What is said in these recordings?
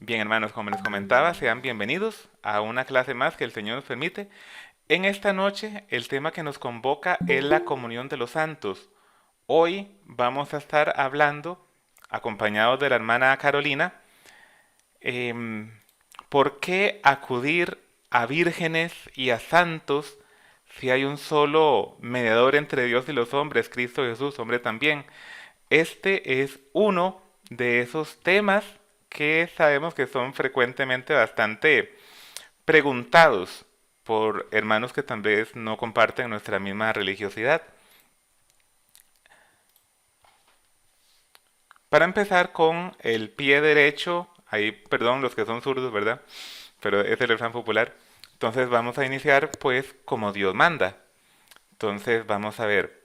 Bien, hermanos, como les comentaba, sean bienvenidos a una clase más que el Señor nos permite. En esta noche, el tema que nos convoca es la comunión de los santos. Hoy vamos a estar hablando, acompañados de la hermana Carolina, em, por qué acudir a vírgenes y a santos si hay un solo mediador entre Dios y los hombres, Cristo Jesús, hombre también. Este es uno de esos temas que sabemos que son frecuentemente bastante preguntados por hermanos que tal vez no comparten nuestra misma religiosidad. Para empezar con el pie derecho, ahí, perdón, los que son zurdos, ¿verdad? Pero es el refrán popular. Entonces vamos a iniciar pues como Dios manda. Entonces vamos a ver,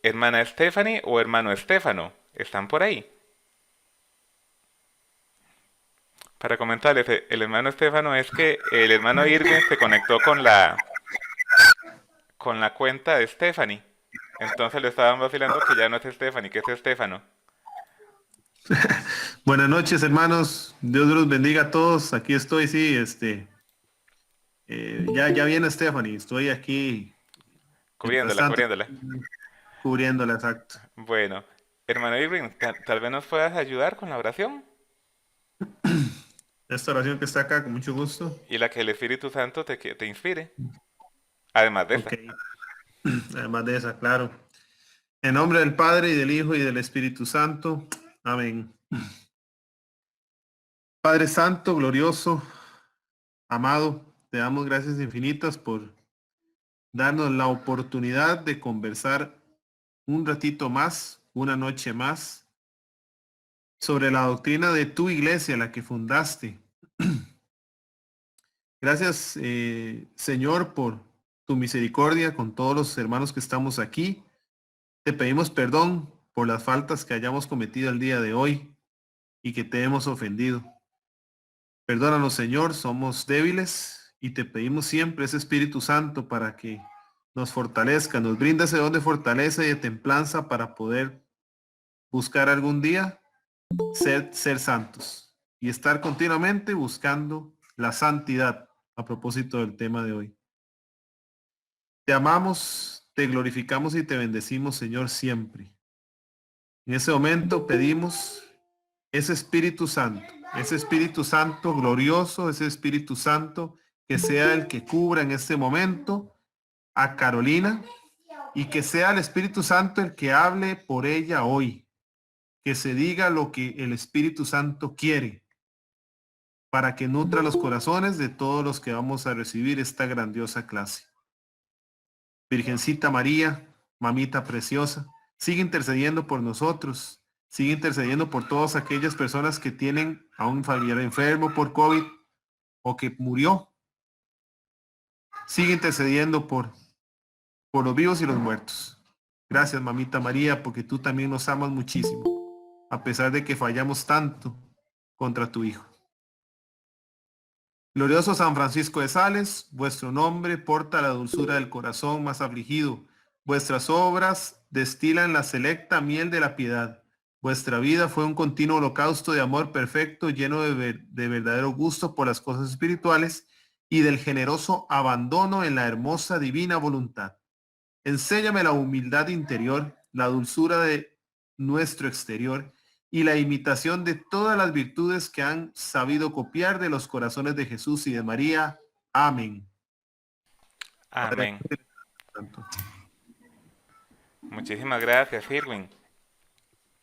hermana Stephanie o hermano Estefano, ¿están por ahí? Para comentarles, el hermano Estefano es que el hermano Irving se conectó con la cuenta de Stephanie. Entonces le estaban vacilando que ya no es Stephanie, que es Estefano. Buenas noches, hermanos. Dios los bendiga a todos. Aquí estoy, sí, ya viene Stephanie. Estoy aquí, mientras Cubriéndola, tanto, cubriéndola. cubriéndola, exacto. Bueno, hermano Irving, tal vez nos puedas ayudar con la oración Esta oración que está acá, con mucho gusto. y la que el Espíritu Santo te inspire. Además de Ok, esa. además de esa, claro. En nombre del Padre y del Hijo y del Espíritu Santo. Amén. Padre Santo, glorioso, amado, te damos gracias infinitas por darnos la oportunidad de conversar un ratito más, una noche más, sobre la doctrina de tu iglesia, la que fundaste. Gracias, Señor, por tu misericordia con todos los hermanos que estamos aquí. Te pedimos perdón por las faltas que hayamos cometido el día de hoy y que te hemos ofendido. Perdónanos, Señor, somos débiles y te pedimos siempre ese Espíritu Santo para que nos fortalezca, nos brinda ese don de fortaleza y de templanza para poder buscar algún día ser santos y estar continuamente buscando la santidad a propósito del tema de hoy. Te amamos, te glorificamos y te bendecimos, Señor, siempre. En ese momento pedimos ese Espíritu Santo glorioso, ese Espíritu Santo que sea el que cubra en este momento a Carolina y que sea el Espíritu Santo el que hable por ella hoy, que se diga lo que el Espíritu Santo quiere para que nutra los corazones de todos los que vamos a recibir esta grandiosa clase. Virgencita María, mamita preciosa, sigue intercediendo por nosotros, sigue intercediendo por todas aquellas personas que tienen a un familiar enfermo por COVID o que murió. Sigue intercediendo por los vivos y los muertos. Gracias, mamita María, porque tú también nos amas muchísimo, a pesar de que fallamos tanto contra tu Hijo. Glorioso San Francisco de Sales, vuestro nombre porta la dulzura del corazón más afligido. Vuestras obras destilan la selecta miel de la piedad. Vuestra vida fue un continuo holocausto de amor perfecto, lleno de verdadero gusto por las cosas espirituales y del generoso abandono en la hermosa divina voluntad. Enséñame la humildad interior, la dulzura de nuestro exterior y la imitación de todas las virtudes que han sabido copiar de los corazones de Jesús y de María. Amén. Padre, Amén. Muchísimas gracias, Irving.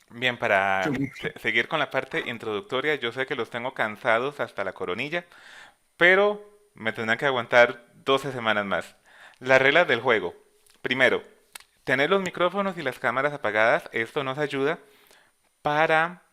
Bien, para seguir con la parte introductoria, yo sé que los tengo cansados hasta la coronilla, pero me tendrán que aguantar 12 semanas más. Las reglas del juego. Primero, tener los micrófonos y las cámaras apagadas. Esto nos ayuda para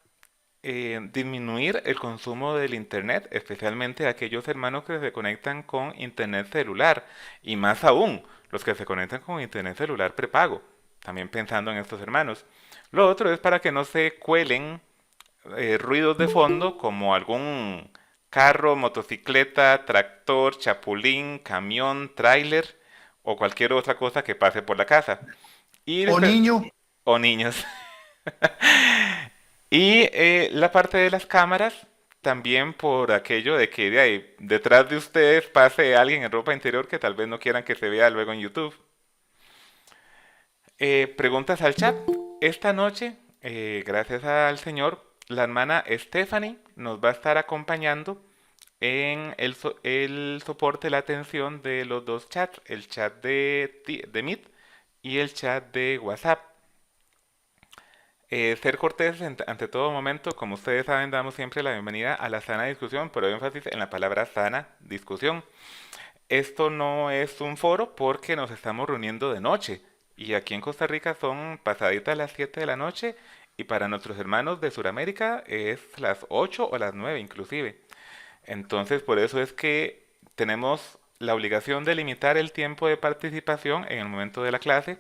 disminuir el consumo del Internet, especialmente aquellos hermanos que se conectan con Internet celular y más aún los que se conectan con Internet celular prepago, también pensando en estos hermanos. Lo otro es para que no se cuelen ruidos de fondo como algún carro, motocicleta, tractor, chapulín, camión, tráiler o cualquier otra cosa que pase por la casa. Y O niño, o niños. Y la parte de las cámaras, también por aquello de que de ahí, detrás de ustedes pase alguien en ropa interior que tal vez no quieran que se vea luego en YouTube. Preguntas al chat. Esta noche, gracias al Señor, la hermana Stephanie nos va a estar acompañando en el soporte, la atención de los dos chats, el chat de Meet y el chat de WhatsApp. Ser cortés ante todo momento, como ustedes saben, damos siempre la bienvenida a la sana discusión, pero énfasis en la palabra sana discusión. Esto no es un foro porque nos estamos reuniendo de noche y aquí en Costa Rica son pasaditas las 7 de la noche y para nuestros hermanos de Sudamérica es las 8 o las 9 inclusive. Entonces por eso es que tenemos la obligación de limitar el tiempo de participación en el momento de la clase,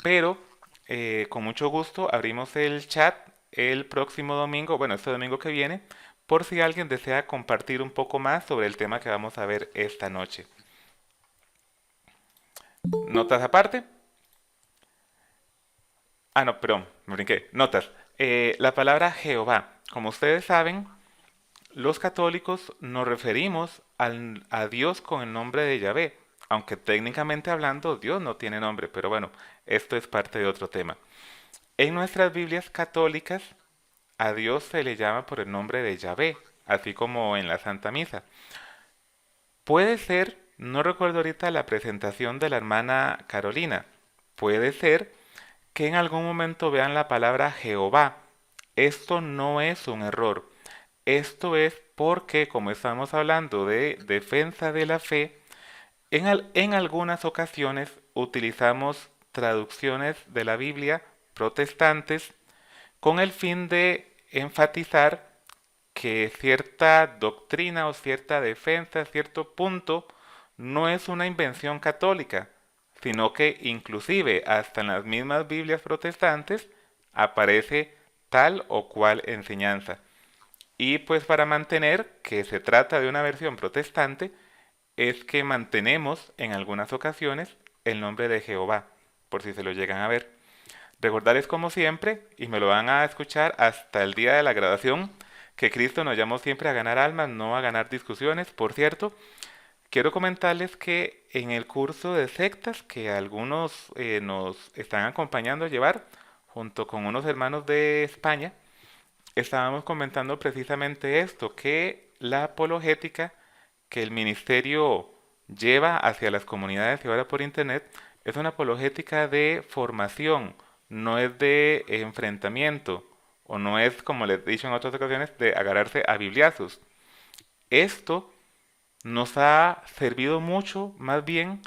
pero con mucho gusto abrimos el chat el próximo domingo, bueno, este domingo que viene, por si alguien desea compartir un poco más sobre el tema que vamos a ver esta noche. Notas aparte. Ah, no, perdón, me brinqué. Notas. La palabra Jehová. Como ustedes saben, los católicos nos referimos a Dios con el nombre de Yahvé, aunque técnicamente hablando Dios no tiene nombre, pero bueno, esto es parte de otro tema. En nuestras Biblias católicas, a Dios se le llama por el nombre de Yahvé, así como en la Santa Misa. Puede ser, no recuerdo ahorita la presentación de la hermana Carolina, puede ser que en algún momento vean la palabra Jehová. Esto no es un error. Esto es porque, como estamos hablando de defensa de la fe, en algunas ocasiones utilizamos traducciones de la Biblia protestantes con el fin de enfatizar que cierta doctrina o cierta defensa, cierto punto, no es una invención católica, sino que inclusive hasta en las mismas Biblias protestantes aparece tal o cual enseñanza. Y pues para mantener que se trata de una versión protestante, es que mantenemos en algunas ocasiones el nombre de Jehová, por si se lo llegan a ver. Recordarles como siempre, y me lo van a escuchar hasta el día de la graduación, que Cristo nos llamó siempre a ganar almas, no a ganar discusiones. Por cierto, quiero comentarles que en el curso de sectas que algunos nos están acompañando a llevar, junto con unos hermanos de España, estábamos comentando precisamente esto, que la apologética que el ministerio lleva hacia las comunidades y ahora por internet es una apologética de formación, no es de enfrentamiento, o no es, como les he dicho en otras ocasiones, de agarrarse a bibliazos. Esto nos ha servido mucho, más bien,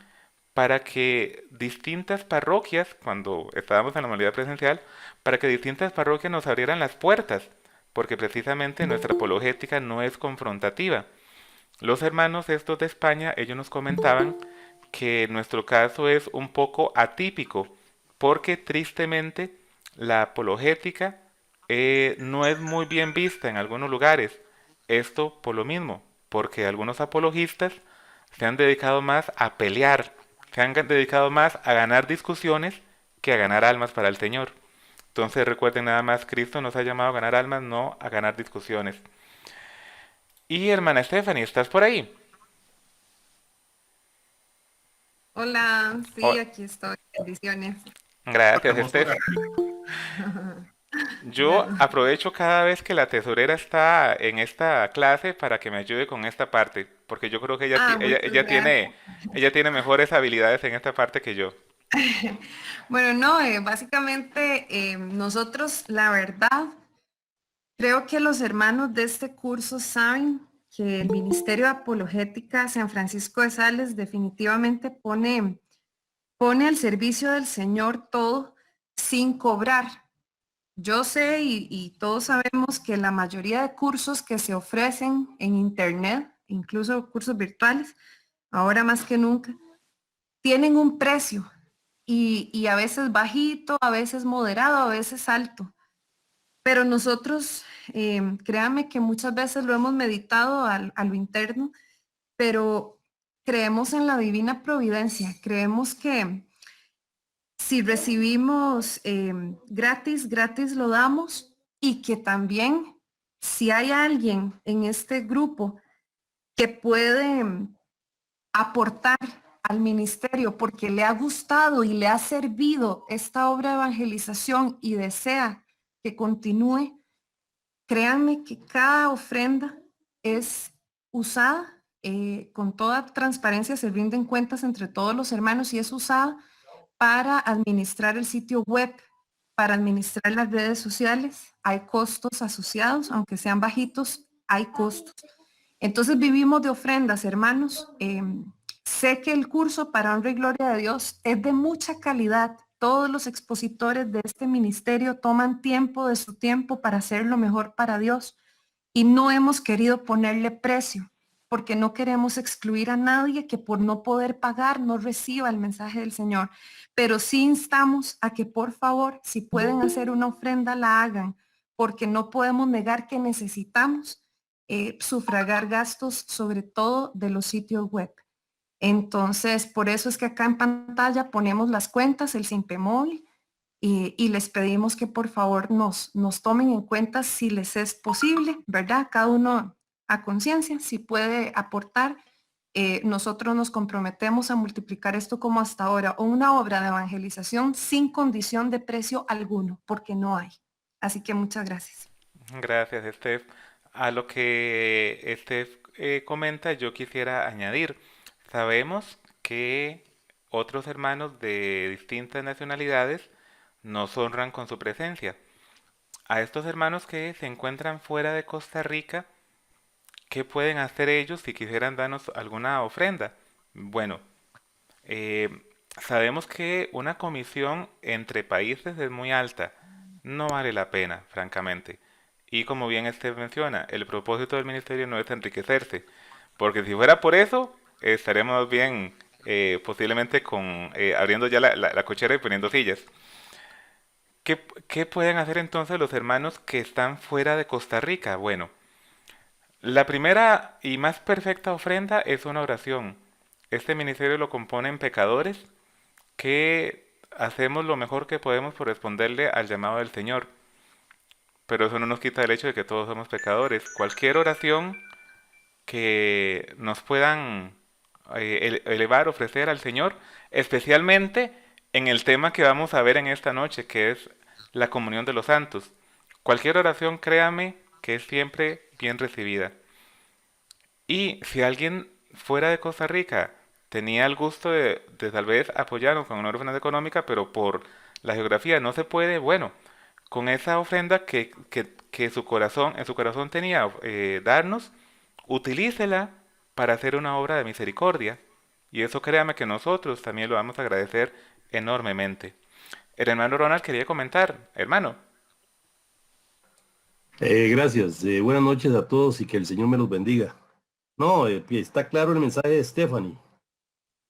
para que distintas parroquias, cuando estábamos en la modalidad presencial, para que distintas parroquias nos abrieran las puertas, porque precisamente nuestra apologética no es confrontativa. Los hermanos estos de España, ellos nos comentaban que nuestro caso es un poco atípico, porque tristemente la apologética no es muy bien vista en algunos lugares. Esto por lo mismo, porque algunos apologistas se han dedicado más a pelear, se han dedicado más a ganar discusiones que a ganar almas para el Señor. Entonces recuerden nada más, Cristo nos ha llamado a ganar almas, no a ganar discusiones. Y hermana Stephanie, ¿estás por ahí? Hola, Oh, sí, aquí estoy. Bendiciones. gracias, Vamos a Steph. Yo Bueno, aprovecho cada vez que la tesorera está en esta clase para que me ayude con esta parte, porque yo creo que muchas gracias. ella tiene mejores habilidades en esta parte que yo. Bueno, no, básicamente nosotros, la verdad, creo que los hermanos de este curso saben que el Ministerio de Apologética San Francisco de Sales definitivamente pone al servicio del Señor todo sin cobrar. Yo sé y todos sabemos que la mayoría de cursos que se ofrecen en Internet, incluso cursos virtuales, ahora más que nunca, tienen un precio y a veces bajito, a veces moderado, a veces alto. Pero nosotros, créanme que muchas veces lo hemos meditado a lo interno, pero creemos en la divina providencia, creemos que si recibimos gratis, gratis lo damos y que también si hay alguien en este grupo que puede aportar al ministerio porque le ha gustado y le ha servido esta obra de evangelización y desea que continúe, créanme que cada ofrenda es usada con toda transparencia, se rinden cuentas entre todos los hermanos y es usada para administrar el sitio web, para administrar las redes sociales. Hay costos asociados, aunque sean bajitos, hay costos. Entonces vivimos de ofrendas, hermanos. Sé que el curso para honra y gloria de Dios es de mucha calidad. Todos los expositores de este ministerio toman tiempo de su tiempo para hacer lo mejor para Dios y no hemos querido ponerle precio porque no queremos excluir a nadie que por no poder pagar no reciba el mensaje del Señor. Pero sí instamos a que por favor, si pueden hacer una ofrenda, la hagan, porque no podemos negar que necesitamos sufragar gastos, sobre todo de los sitios web. Entonces, por eso es que acá en pantalla ponemos las cuentas, el Simpe Móvil, y les pedimos que por favor nos tomen en cuenta si les es posible, ¿verdad? Cada uno a conciencia, si puede aportar. Nosotros nos comprometemos a multiplicar esto como hasta ahora, o una obra de evangelización sin condición de precio alguno, porque no hay. Así que muchas gracias. Gracias, Steph. A lo que Steph comenta, yo quisiera añadir, sabemos que otros hermanos de distintas nacionalidades nos honran con su presencia. A estos hermanos que se encuentran fuera de Costa Rica, ¿qué pueden hacer ellos si quisieran darnos alguna ofrenda? Bueno, eh, sabemos que una comisión entre países es muy alta. No vale la pena, francamente. Y como bien este menciona, el propósito del ministerio no es enriquecerse. Porque si fuera por eso, estaremos bien, posiblemente abriendo ya la cochera y poniendo sillas. ¿Qué pueden hacer entonces los hermanos que están fuera de Costa Rica? Bueno, la primera y más perfecta ofrenda es una oración. Este ministerio lo componen pecadores que hacemos lo mejor que podemos por responderle al llamado del Señor. Pero eso no nos quita el hecho de que todos somos pecadores. Cualquier oración que nos puedan elevar, ofrecer al Señor, especialmente en el tema que vamos a ver en esta noche, que es la comunión de los santos. Cualquier oración, créame, que es siempre bien recibida. Y si alguien fuera de Costa Rica tenía el gusto de tal vez apoyarnos con una ofrenda económica, pero por la geografía no se puede, bueno, con esa ofrenda que en su corazón tenía darnos, utilícela para hacer una obra de misericordia. Y eso créame que nosotros también lo vamos a agradecer enormemente. El hermano Ronald quería comentar, hermano. Gracias. Buenas noches a todos y que el Señor me los bendiga. No, está claro el mensaje de Stephanie,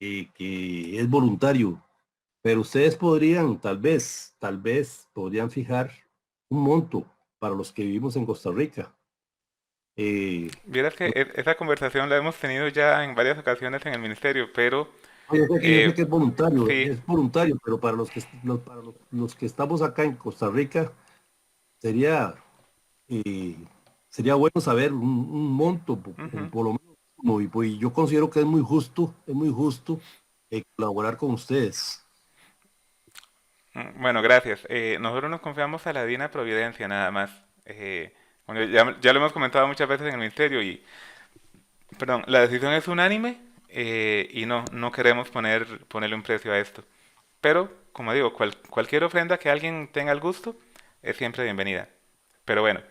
que es voluntario, pero ustedes podrían, tal vez, podrían fijar un monto para los que vivimos en Costa Rica. Vieras que esa conversación la hemos tenido ya en varias ocasiones en el ministerio, pero Yo sé que sí, es voluntario, pero para los que estamos acá en Costa Rica, sería, eh, sería bueno saber un monto, ujú. por lo menos, y yo considero que es muy justo colaborar con ustedes. Bueno, gracias. Nosotros nos confiamos a la divina providencia nada más. Bueno, ya lo hemos comentado muchas veces en el ministerio y, perdón, la decisión es unánime y no queremos ponerle un precio a esto. Pero, como digo, cualquier ofrenda que alguien tenga el gusto es siempre bienvenida. Pero bueno,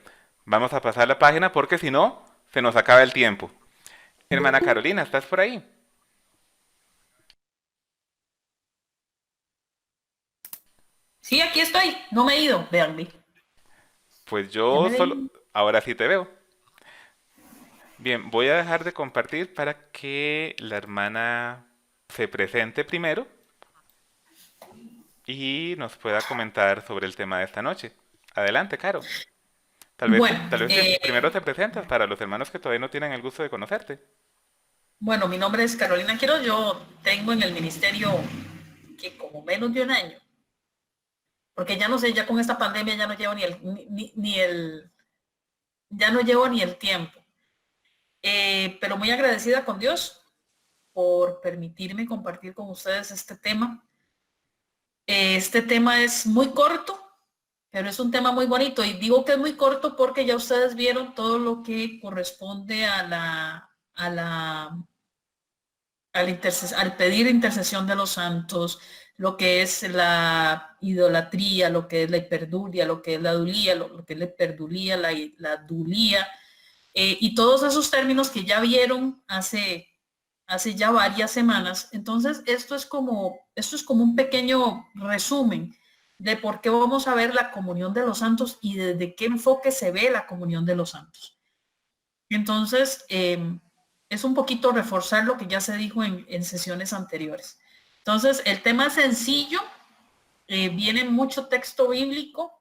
vamos a pasar la página porque si no, se nos acaba el tiempo. Hermana Carolina, ¿estás por ahí? Sí, aquí estoy. No me he ido, veanme. Pues Ya yo me solo, ven. ahora sí te veo. Bien, voy a dejar de compartir para que la hermana se presente primero y nos pueda comentar sobre el tema de esta noche. Adelante, Caro. Bueno, Tal vez primero te presentas para los hermanos que todavía no tienen el gusto de conocerte. bueno, mi nombre es Carolina Quiroz. Yo tengo en el ministerio que como menos de un año. porque ya no sé, ya con esta pandemia ya no llevo ya no llevo ni el tiempo. Pero muy agradecida con Dios por permitirme compartir con ustedes este tema. Este tema es muy corto, pero es un tema muy bonito. Y digo que es muy corto porque ya ustedes vieron todo lo que corresponde al pedir intercesión de los santos, lo que es la idolatría, lo que es la hiperdulia, lo que es la dulía, lo que es la hiperdulía, la dulía, y todos esos términos que ya vieron hace ya varias semanas. Entonces, esto es como un pequeño resumen de por qué vamos a ver la comunión de los santos y desde qué enfoque se ve la comunión de los santos. Entonces, es un poquito reforzar lo que ya se dijo en sesiones anteriores. Entonces, el tema es sencillo, viene mucho texto bíblico,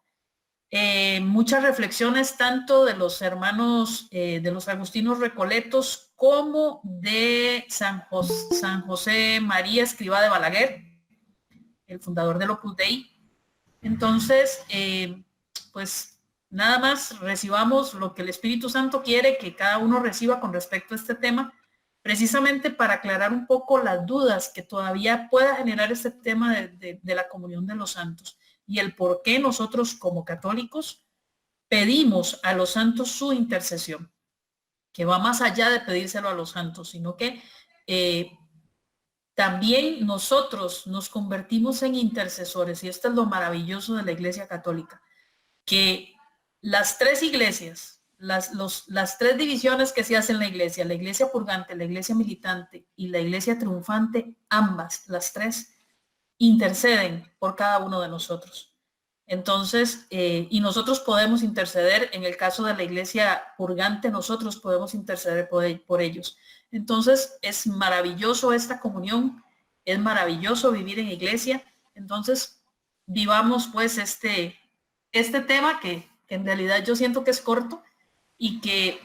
muchas reflexiones tanto de los hermanos, de los agustinos recoletos, como de San José María Escrivá de Balaguer, el fundador del Opus Dei. Entonces, pues nada más recibamos lo que el Espíritu Santo quiere que cada uno reciba con respecto a este tema, precisamente para aclarar un poco las dudas que todavía pueda generar este tema de la comunión de los santos y el por qué nosotros como católicos pedimos a los santos su intercesión, que va más allá de pedírselo a los santos, sino que también nosotros nos convertimos en intercesores, y esto es lo maravilloso de la Iglesia Católica, que las tres iglesias, las tres divisiones que se hacen en la iglesia purgante, la iglesia militante y la iglesia triunfante, ambas, las tres, interceden por cada uno de nosotros. Entonces, y nosotros podemos interceder, en el caso de la iglesia purgante, nosotros podemos interceder por ellos. Entonces, es maravilloso esta comunión, es maravilloso vivir en iglesia. Entonces, vivamos pues este tema que en realidad yo siento que es corto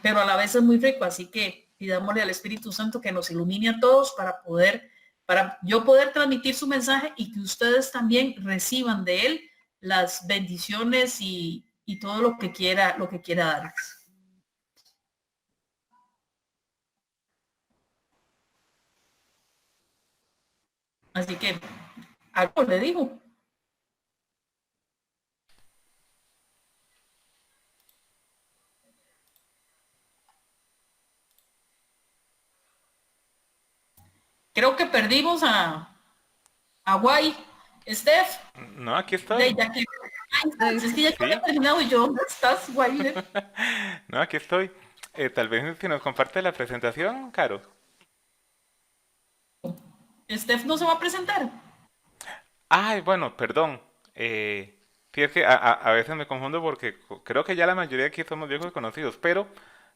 pero a la vez es muy rico, así que pidámosle al Espíritu Santo que nos ilumine a todos para yo poder transmitir su mensaje y que ustedes también reciban de él las bendiciones y todo lo que quiera darles. Así que algo le digo. Creo que perdimos a Guay. Steph, No, aquí de estoy. ya que es que ya Sí. había terminado y yo, ¿dónde estás, Guay? No, aquí estoy. Tal vez si nos comparte la presentación, Caro. Steph no se va a presentar. Ay, bueno, perdón. Sí, es que a veces me confundo porque creo que ya la mayoría aquí somos viejos conocidos, pero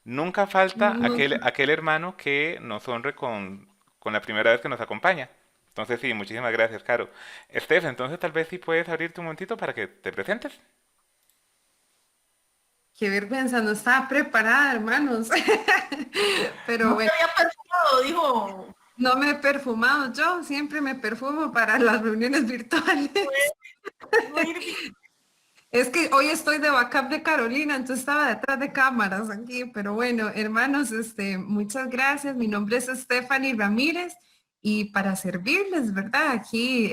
nunca falta No, aquel hermano que nos honre con la primera vez que nos acompaña. Entonces sí, muchísimas gracias, Caro. Steph, entonces tal vez sí puedes abrirte un momentito para que te presentes. qué vergüenza, no estaba preparada, hermanos. Pero No se bueno, había perfumado, dijo. no me he perfumado. Yo siempre me perfumo para las reuniones virtuales. Es que hoy estoy de backup de Carolina, entonces estaba detrás de cámaras aquí, pero bueno, hermanos, muchas gracias. Mi nombre es Stephanie Ramírez y para servirles, ¿verdad? Aquí,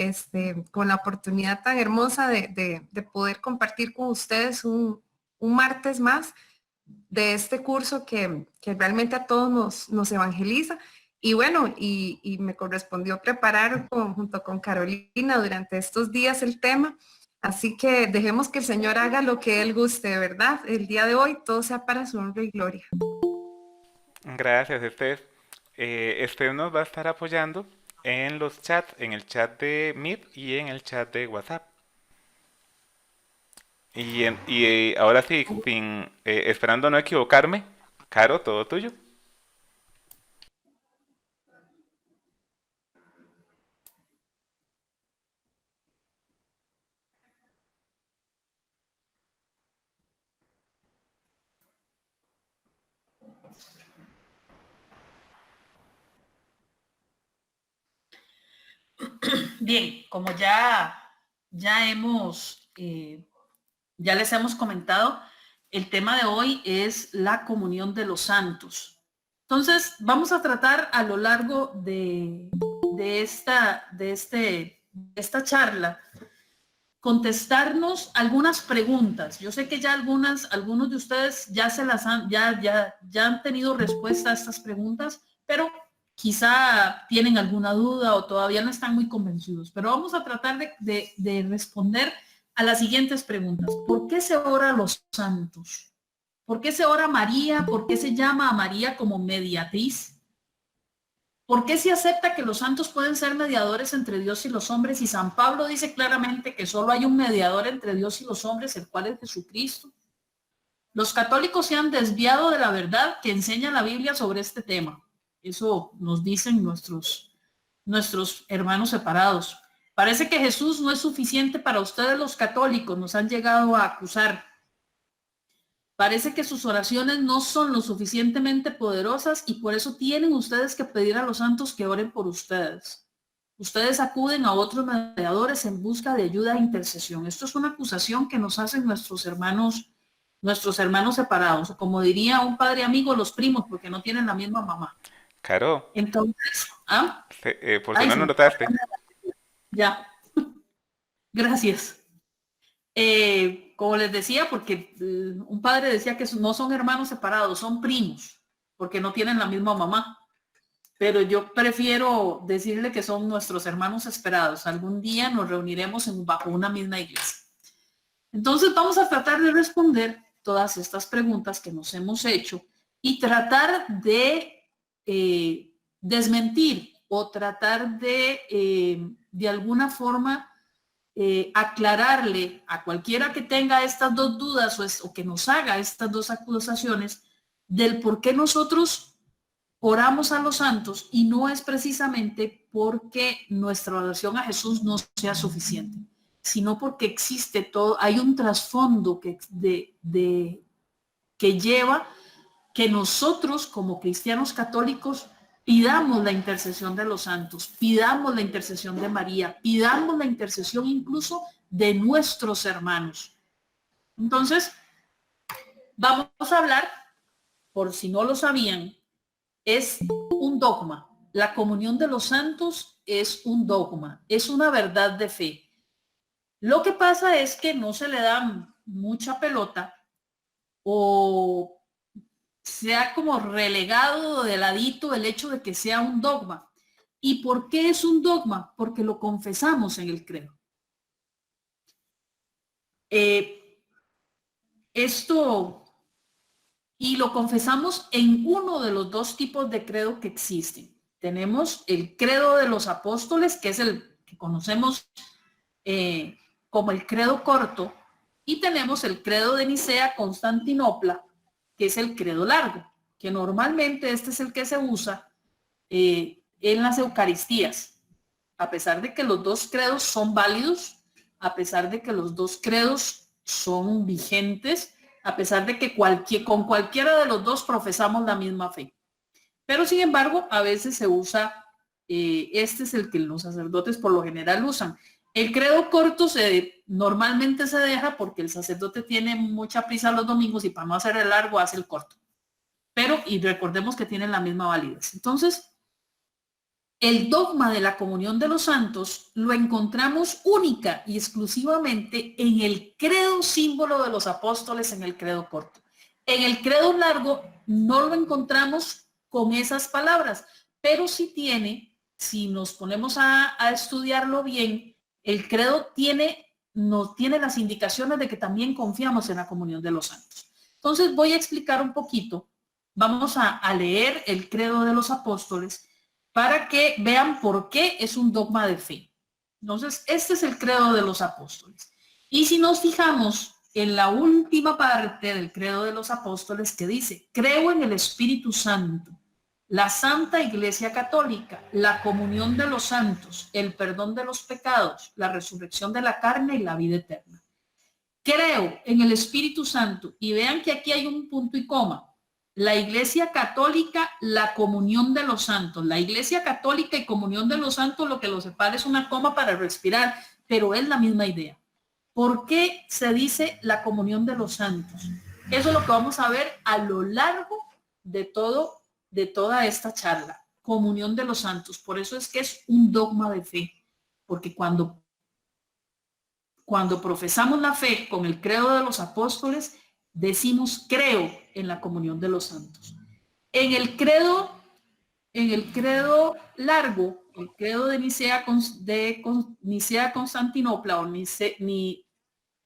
con la oportunidad tan hermosa de poder compartir con ustedes un martes más de este curso que realmente a todos nos evangeliza. Y bueno, y me correspondió preparar junto con Carolina durante estos días el tema. Así que dejemos que el Señor haga lo que Él guste, ¿verdad? El día de hoy todo sea para su honra y gloria. Gracias, Steph. Steph nos va a estar apoyando en los chats, en el chat de Meet y en el chat de WhatsApp. Ahora sí, esperando no equivocarme, Caro, todo tuyo. Bien, como ya hemos ya les hemos comentado, el tema de hoy es la comunión de los santos. Entonces, vamos a tratar a lo largo de esta charla, contestarnos algunas preguntas. Yo sé que ya algunos de ustedes ya han tenido respuesta a estas preguntas, pero quizá tienen alguna duda o todavía no están muy convencidos. Pero vamos a tratar de responder a las siguientes preguntas. ¿Por qué se ora a los santos? ¿Por qué se ora a María? ¿Por qué se llama a María como mediatriz? ¿Por qué se acepta que los santos pueden ser mediadores entre Dios y los hombres? Y San Pablo dice claramente que solo hay un mediador entre Dios y los hombres, el cual es Jesucristo. Los católicos se han desviado de la verdad que enseña la Biblia sobre este tema. Eso nos dicen nuestros hermanos separados. Parece que Jesús no es suficiente para ustedes los católicos, nos han llegado a acusar. Parece que sus oraciones no son lo suficientemente poderosas y por eso tienen ustedes que pedir a los santos que oren por ustedes. Ustedes acuden a otros mediadores en busca de ayuda e intercesión. Esto es una acusación que nos hacen nuestros hermanos separados. Como diría un padre amigo, los primos, porque no tienen la misma mamá. Caro, Entonces, por si no lo notaste. Ya. Gracias. Como les decía, porque un padre decía que no son hermanos separados, son primos, porque no tienen la misma mamá. Pero yo prefiero decirle que son nuestros hermanos esperados. Algún día nos reuniremos bajo una misma iglesia. Entonces vamos a tratar de responder todas estas preguntas que nos hemos hecho y tratar de desmentir o tratar de alguna forma aclararle a cualquiera que tenga estas dos dudas o que nos haga estas dos acusaciones del por qué nosotros oramos a los santos y no es precisamente porque nuestra oración a Jesús no sea suficiente, sino porque existe todo, hay un trasfondo que lleva que nosotros como cristianos católicos pidamos la intercesión de los santos, pidamos la intercesión de María, pidamos la intercesión incluso de nuestros hermanos. Entonces, vamos a hablar, por si no lo sabían, es un dogma. La comunión de los santos es un dogma, es una verdad de fe. Lo que pasa es que no se le da mucha pelota o se ha como relegado de ladito el hecho de que sea un dogma. ¿Y por qué es un dogma? Porque lo confesamos en el credo. Y lo confesamos en uno de los dos tipos de credo que existen. Tenemos el credo de los apóstoles, que es el que conocemos como el credo corto, y tenemos el credo de Nicea Constantinopla, que es el credo largo, que normalmente este es el que se usa en las Eucaristías. A pesar de que los dos credos son válidos, a pesar de que los dos credos son vigentes, a pesar de que con cualquiera de los dos profesamos la misma fe. Pero sin embargo, a veces se usa, este es el que los sacerdotes por lo general usan. El credo corto normalmente se deja porque el sacerdote tiene mucha prisa los domingos y para no hacer el largo hace el corto. Y recordemos que tienen la misma validez. Entonces, el dogma de la comunión de los santos lo encontramos única y exclusivamente en el credo símbolo de los apóstoles, en el credo corto. En el credo largo no lo encontramos con esas palabras, pero sí tiene, si nos ponemos a estudiarlo bien, el credo nos tiene las indicaciones de que también confiamos en la comunión de los santos. Entonces voy a explicar un poquito. Vamos a leer el credo de los apóstoles para que vean por qué es un dogma de fe. Entonces, este es el credo de los apóstoles. Y si nos fijamos en la última parte del credo de los apóstoles que dice, creo en el Espíritu Santo, la Santa Iglesia Católica, la comunión de los santos, el perdón de los pecados, la resurrección de la carne y la vida eterna. Creo en el Espíritu Santo. Y vean que aquí hay un punto y coma. La Iglesia Católica, la comunión de los santos. La Iglesia Católica y comunión de los santos, lo que los separa es una coma para respirar, pero es la misma idea. ¿Por qué se dice la comunión de los santos? Eso es lo que vamos a ver a lo largo de toda esta charla. Comunión de los santos. Por eso es que es un dogma de fe. Porque cuando profesamos la fe con el credo de los apóstoles, decimos creo en la comunión de los santos. En el credo largo, el credo de Nicea Constantinopla,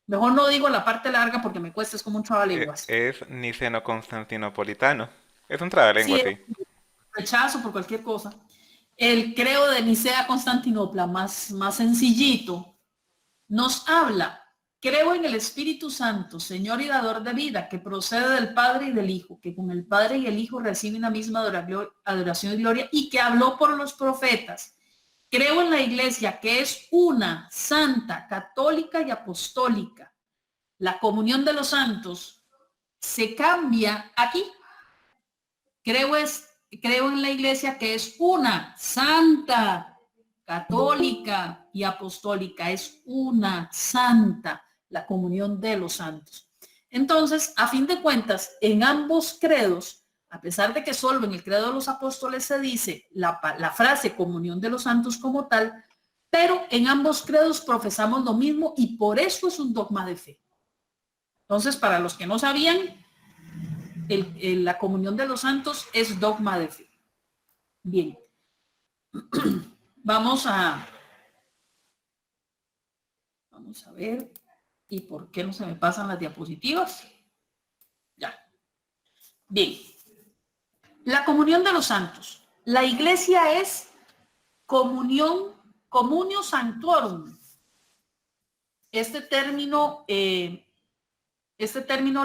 mejor no digo la parte larga porque me cuesta, es como un trabalenguas. Es niceno-constantinopolitano. Es un Sí, trabalenguas, sí. rechazo por cualquier cosa. El credo de Nicea Constantinopla, más sencillito, nos habla: creo en el Espíritu Santo, Señor y dador de vida, que procede del Padre y del Hijo, que con el Padre y el Hijo reciben la misma adoración y gloria, y que habló por los profetas. Creo en la Iglesia, que es una, santa, católica y apostólica. La comunión de los santos se cambia aquí. Creo en la Iglesia, que es una, santa, católica y apostólica. Es una, santa, la comunión de los santos. Entonces, a fin de cuentas, en ambos credos, a pesar de que solo en el credo de los apóstoles se dice la frase comunión de los santos como tal, pero en ambos credos profesamos lo mismo y por eso es un dogma de fe. Entonces, para los que no sabían, la comunión de los santos es dogma de fe. Bien. Vamos a ver. ¿Y por qué no se me pasan las diapositivas? Ya. Bien. La comunión de los santos. La Iglesia es comunio sanctorum. Este término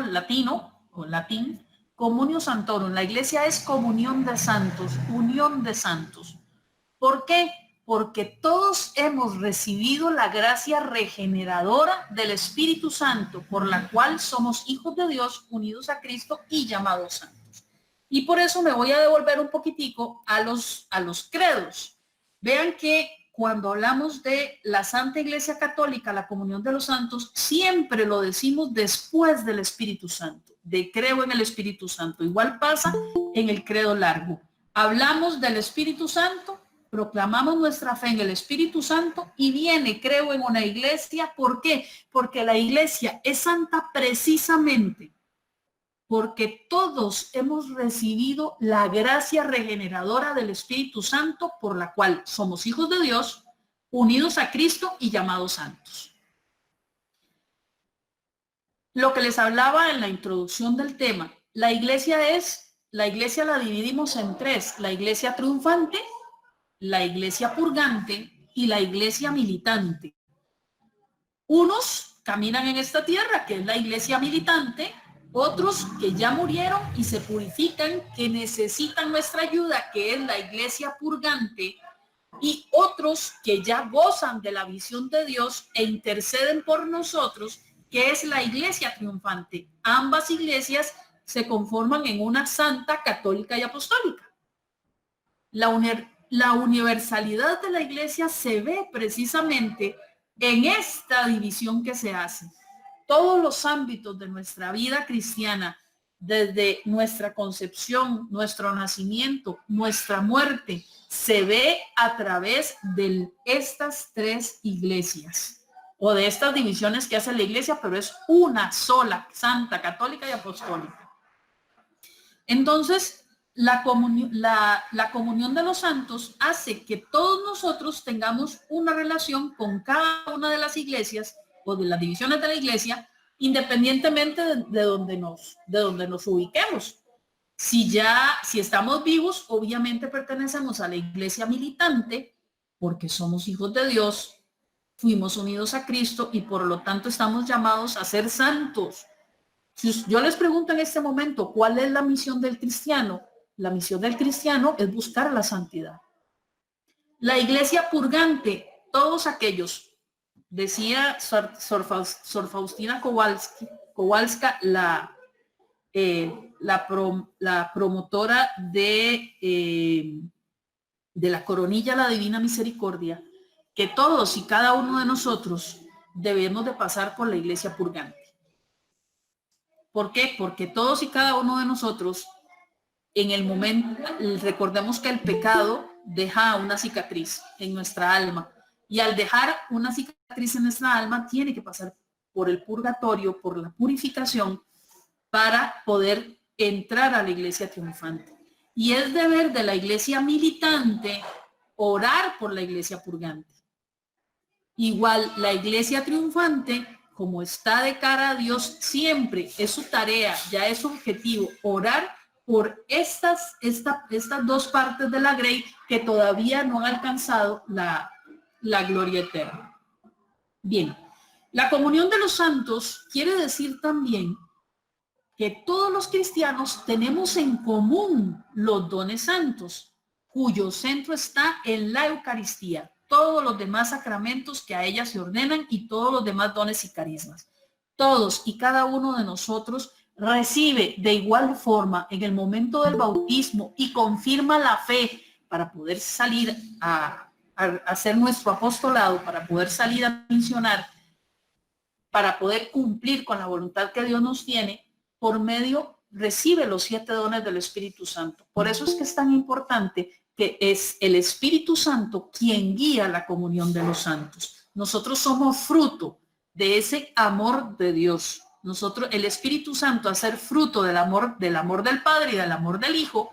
latino o latín, comunio sanctorum. La Iglesia es comunión de santos, unión de santos. ¿Por qué? Porque todos hemos recibido la gracia regeneradora del Espíritu Santo, por la cual somos hijos de Dios, unidos a Cristo y llamados santos. Y por eso me voy a devolver un poquitico a los credos. Vean que cuando hablamos de la Santa Iglesia Católica, la comunión de los santos, siempre lo decimos después del Espíritu Santo, de creo en el Espíritu Santo. Igual pasa en el credo largo. Hablamos del Espíritu Santo, proclamamos nuestra fe en el Espíritu Santo y viene creo en una iglesia. ¿Por qué? Porque la iglesia es santa precisamente porque todos hemos recibido la gracia regeneradora del Espíritu Santo, por la cual somos hijos de Dios, unidos a Cristo y llamados santos. Lo que les hablaba en la introducción del tema, la iglesia la dividimos en tres: la iglesia triunfante, la iglesia purgante y la iglesia militante. Unos caminan en esta tierra, que es la iglesia militante, otros que ya murieron y se purifican, que necesitan nuestra ayuda, que es la iglesia purgante, y otros que ya gozan de la visión de Dios e interceden por nosotros, que es la iglesia triunfante. Ambas iglesias se conforman en una santa, católica y apostólica. La universalidad de la iglesia se ve precisamente en esta división que se hace. Todos los ámbitos de nuestra vida cristiana, desde nuestra concepción, nuestro nacimiento, nuestra muerte, se ve a través de estas tres iglesias o de estas divisiones que hace la iglesia, pero es una sola, santa, católica y apostólica. Entonces, la comunión de los santos hace que todos nosotros tengamos una relación con cada una de las iglesias o de las divisiones de la iglesia, independientemente de donde nos ubiquemos. Si estamos vivos, obviamente pertenecemos a la iglesia militante, porque somos hijos de Dios, fuimos unidos a Cristo y por lo tanto estamos llamados a ser santos. Si yo les pregunto en este momento, ¿cuál es la misión del cristiano? La misión del cristiano es buscar la santidad. La iglesia purgante, todos aquellos, decía Sor Faustina Kowalska, la promotora de la coronilla La Divina Misericordia, que todos y cada uno de nosotros debemos de pasar por la iglesia purgante. ¿Por qué? Porque todos y cada uno de nosotros, en el momento, recordemos que el pecado deja una cicatriz en nuestra alma, y al dejar una cicatriz en nuestra alma tiene que pasar por el purgatorio, por la purificación, para poder entrar a la iglesia triunfante. Y es deber de la iglesia militante orar por la iglesia purgante. Igual la iglesia triunfante, como está de cara a Dios, siempre es su tarea, ya es su objetivo, orar por estas dos partes de la grey que todavía no han alcanzado la gloria eterna. Bien, la comunión de los santos quiere decir también que todos los cristianos tenemos en común los dones santos, cuyo centro está en la Eucaristía, todos los demás sacramentos que a ella se ordenan y todos los demás dones y carismas. Todos y cada uno de nosotros recibe de igual forma en el momento del bautismo y confirma la fe para poder salir a hacer nuestro apostolado, para poder salir a misionar, para poder cumplir con la voluntad que Dios nos tiene, por medio recibe los 7 dones del Espíritu Santo. Por eso es que es tan importante que es el Espíritu Santo quien guía la comunión de los santos. Nosotros somos fruto de ese amor de Dios. Nosotros, el Espíritu Santo, a ser fruto del amor del Padre y del amor del Hijo,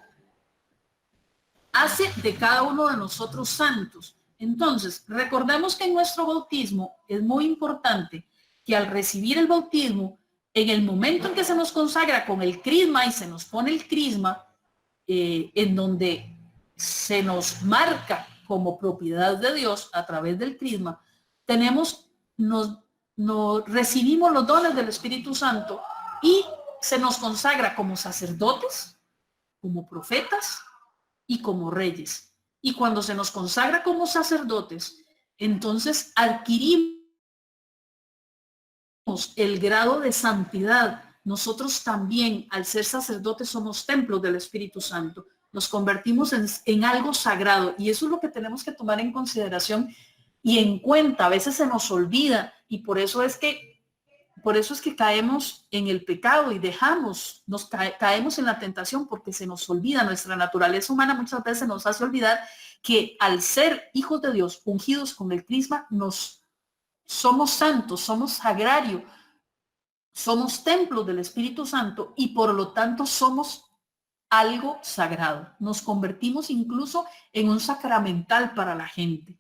hace de cada uno de nosotros santos. Entonces, recordemos que en nuestro bautismo es muy importante que al recibir el bautismo, en el momento en que se nos consagra con el crisma y se nos pone el crisma, en donde se nos marca como propiedad de Dios a través del crisma, recibimos los dones del Espíritu Santo y se nos consagra como sacerdotes, como profetas y como reyes. Y cuando se nos consagra como sacerdotes, entonces adquirimos el grado de santidad. Nosotros también, al ser sacerdotes, somos templos del Espíritu Santo. Nos convertimos en algo sagrado, y eso es lo que tenemos que tomar en consideración y en cuenta. A veces se nos olvida, y por eso es que caemos en el pecado y caemos en la tentación, porque se nos olvida. Nuestra naturaleza humana muchas veces nos hace olvidar que al ser hijos de Dios, ungidos con el crisma, somos santos, somos sagrario, somos templos del Espíritu Santo, y por lo tanto somos algo sagrado. Nos convertimos incluso en un sacramental para la gente,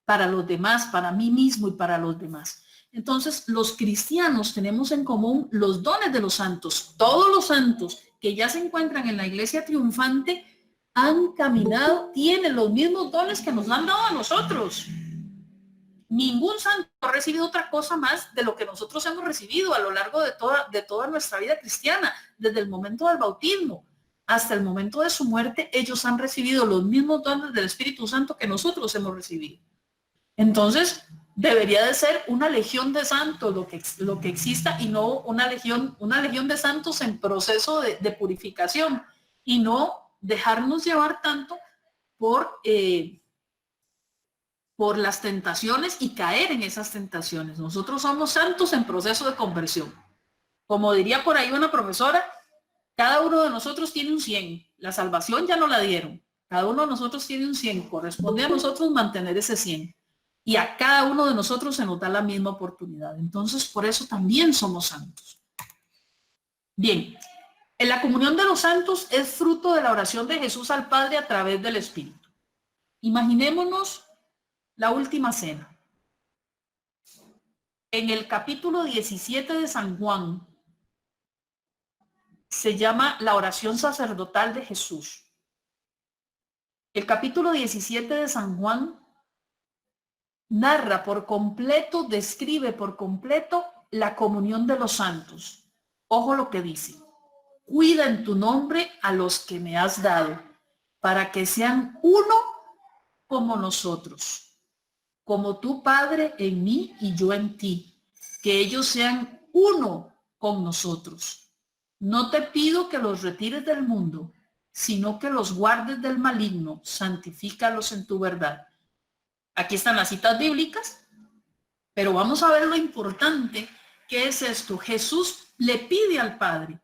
para los demás, para mí mismo y para los demás. Entonces, los cristianos tenemos en común los dones de los santos. Todos los santos que ya se encuentran en la iglesia triunfante han caminado, tienen los mismos dones que nos han dado a nosotros. Ningún santo ha recibido otra cosa más de lo que nosotros hemos recibido a lo largo de toda nuestra vida cristiana, desde el momento del bautismo hasta el momento de su muerte. Ellos han recibido los mismos dones del Espíritu Santo que nosotros hemos recibido. Entonces, debería de ser una legión de santos lo que exista, y no una legión de santos en proceso de purificación, y no dejarnos llevar tanto por las tentaciones y caer en esas tentaciones. Nosotros somos santos en proceso de conversión. Como diría por ahí una profesora, cada uno de nosotros tiene un 100. La salvación ya no la dieron. Cada uno de nosotros tiene un 100. Corresponde a nosotros mantener ese 100. Y a cada uno de nosotros se nos da la misma oportunidad. Entonces, por eso también somos santos. Bien, en la comunión de los santos es fruto de la oración de Jesús al Padre a través del Espíritu. Imaginémonos la última cena. En el capítulo 17 de San Juan se llama la oración sacerdotal de Jesús. El capítulo 17 de San Juan narra por completo, describe por completo la comunión de los santos. Ojo lo que dice: cuida en tu nombre a los que me has dado, para que sean uno como nosotros, como tu Padre en mí y yo en ti, que ellos sean uno con nosotros. No te pido que los retires del mundo, sino que los guardes del maligno. Santifícalos en tu verdad. Aquí están las citas bíblicas, Pero vamos a ver lo importante que es esto. Jesús le pide al Padre,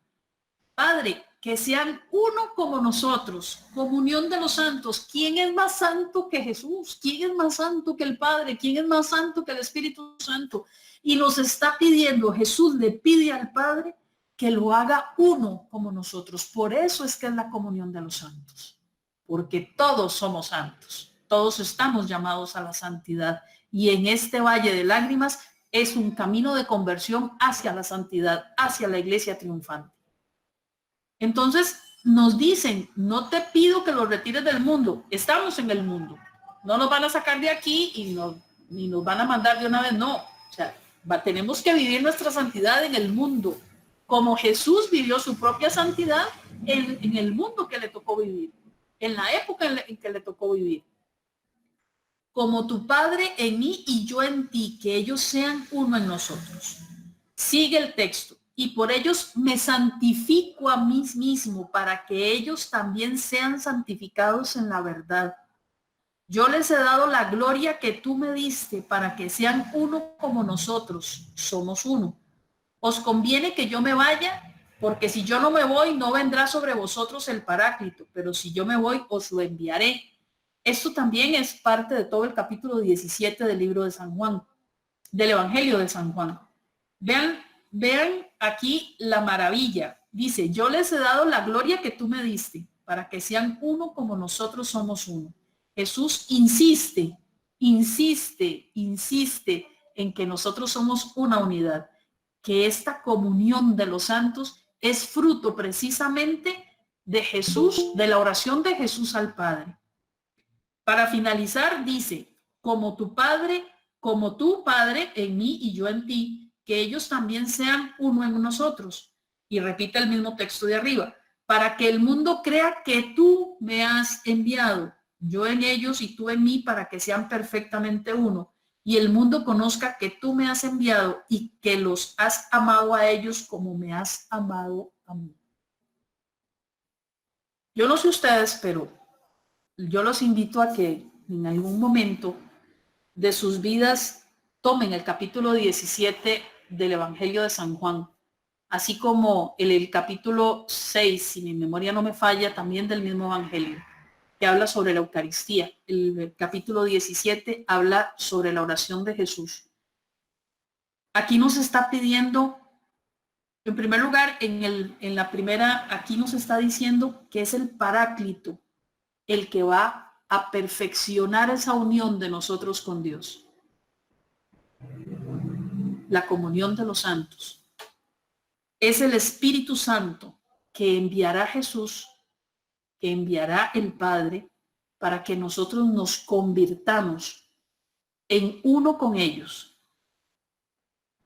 Padre, que sean uno como nosotros, comunión de los santos. ¿Quién es más santo que Jesús? ¿Quién es más santo que el Padre? ¿Quién es más santo que el Espíritu Santo? Y nos está pidiendo, Jesús le pide al Padre que lo haga uno como nosotros. Por eso es que es la comunión de los santos, porque todos somos santos, todos estamos llamados a la santidad, y en este valle de lágrimas es un camino de conversión hacia la santidad, hacia la iglesia triunfante. Entonces nos dicen, no te pido que los retires del mundo, estamos en el mundo, no nos van a sacar de aquí ni nos van a mandar de una vez, no, o sea, tenemos que vivir nuestra santidad en el mundo, como Jesús vivió su propia santidad en el mundo que le tocó vivir, en la época en que le tocó vivir. Como tu Padre en mí y yo en ti, que ellos sean uno en nosotros. Sigue el texto. Y por ellos me santifico a mí mismo, para que ellos también sean santificados en la verdad. Yo les he dado la gloria que tú me diste, para que sean uno como nosotros somos uno. Os conviene que yo me vaya, porque si yo no me voy, no vendrá sobre vosotros el Paráclito, pero si yo me voy, os lo enviaré. Esto también es parte de todo el capítulo 17 del libro de San Juan, del Evangelio de San Juan. Vean aquí la maravilla. Dice, yo les he dado la gloria que tú me diste, para que sean uno como nosotros somos uno. Jesús insiste en que nosotros somos una unidad, que esta comunión de los santos es fruto precisamente de Jesús, de la oración de Jesús al Padre. Para finalizar, dice, como tú, Padre, en mí y yo en ti, que ellos también sean uno en nosotros. Y repite el mismo texto de arriba, para que el mundo crea que tú me has enviado, yo en ellos y tú en mí, para que sean perfectamente uno. Y el mundo conozca que tú me has enviado y que los has amado a ellos como me has amado a mí. Yo no sé ustedes, pero yo los invito a que en algún momento de sus vidas tomen el capítulo 17 del Evangelio de San Juan, así como el capítulo 6, si mi memoria no me falla, también del mismo Evangelio, que habla sobre la Eucaristía. El capítulo 17 habla sobre la oración de Jesús. Aquí nos está pidiendo, en primer lugar, en la primera, aquí nos está diciendo que es el Paráclito el que va a perfeccionar esa unión de nosotros con Dios. La comunión de los santos. Es el Espíritu Santo que enviará Jesús, que enviará el Padre, para que nosotros nos convirtamos en uno con ellos.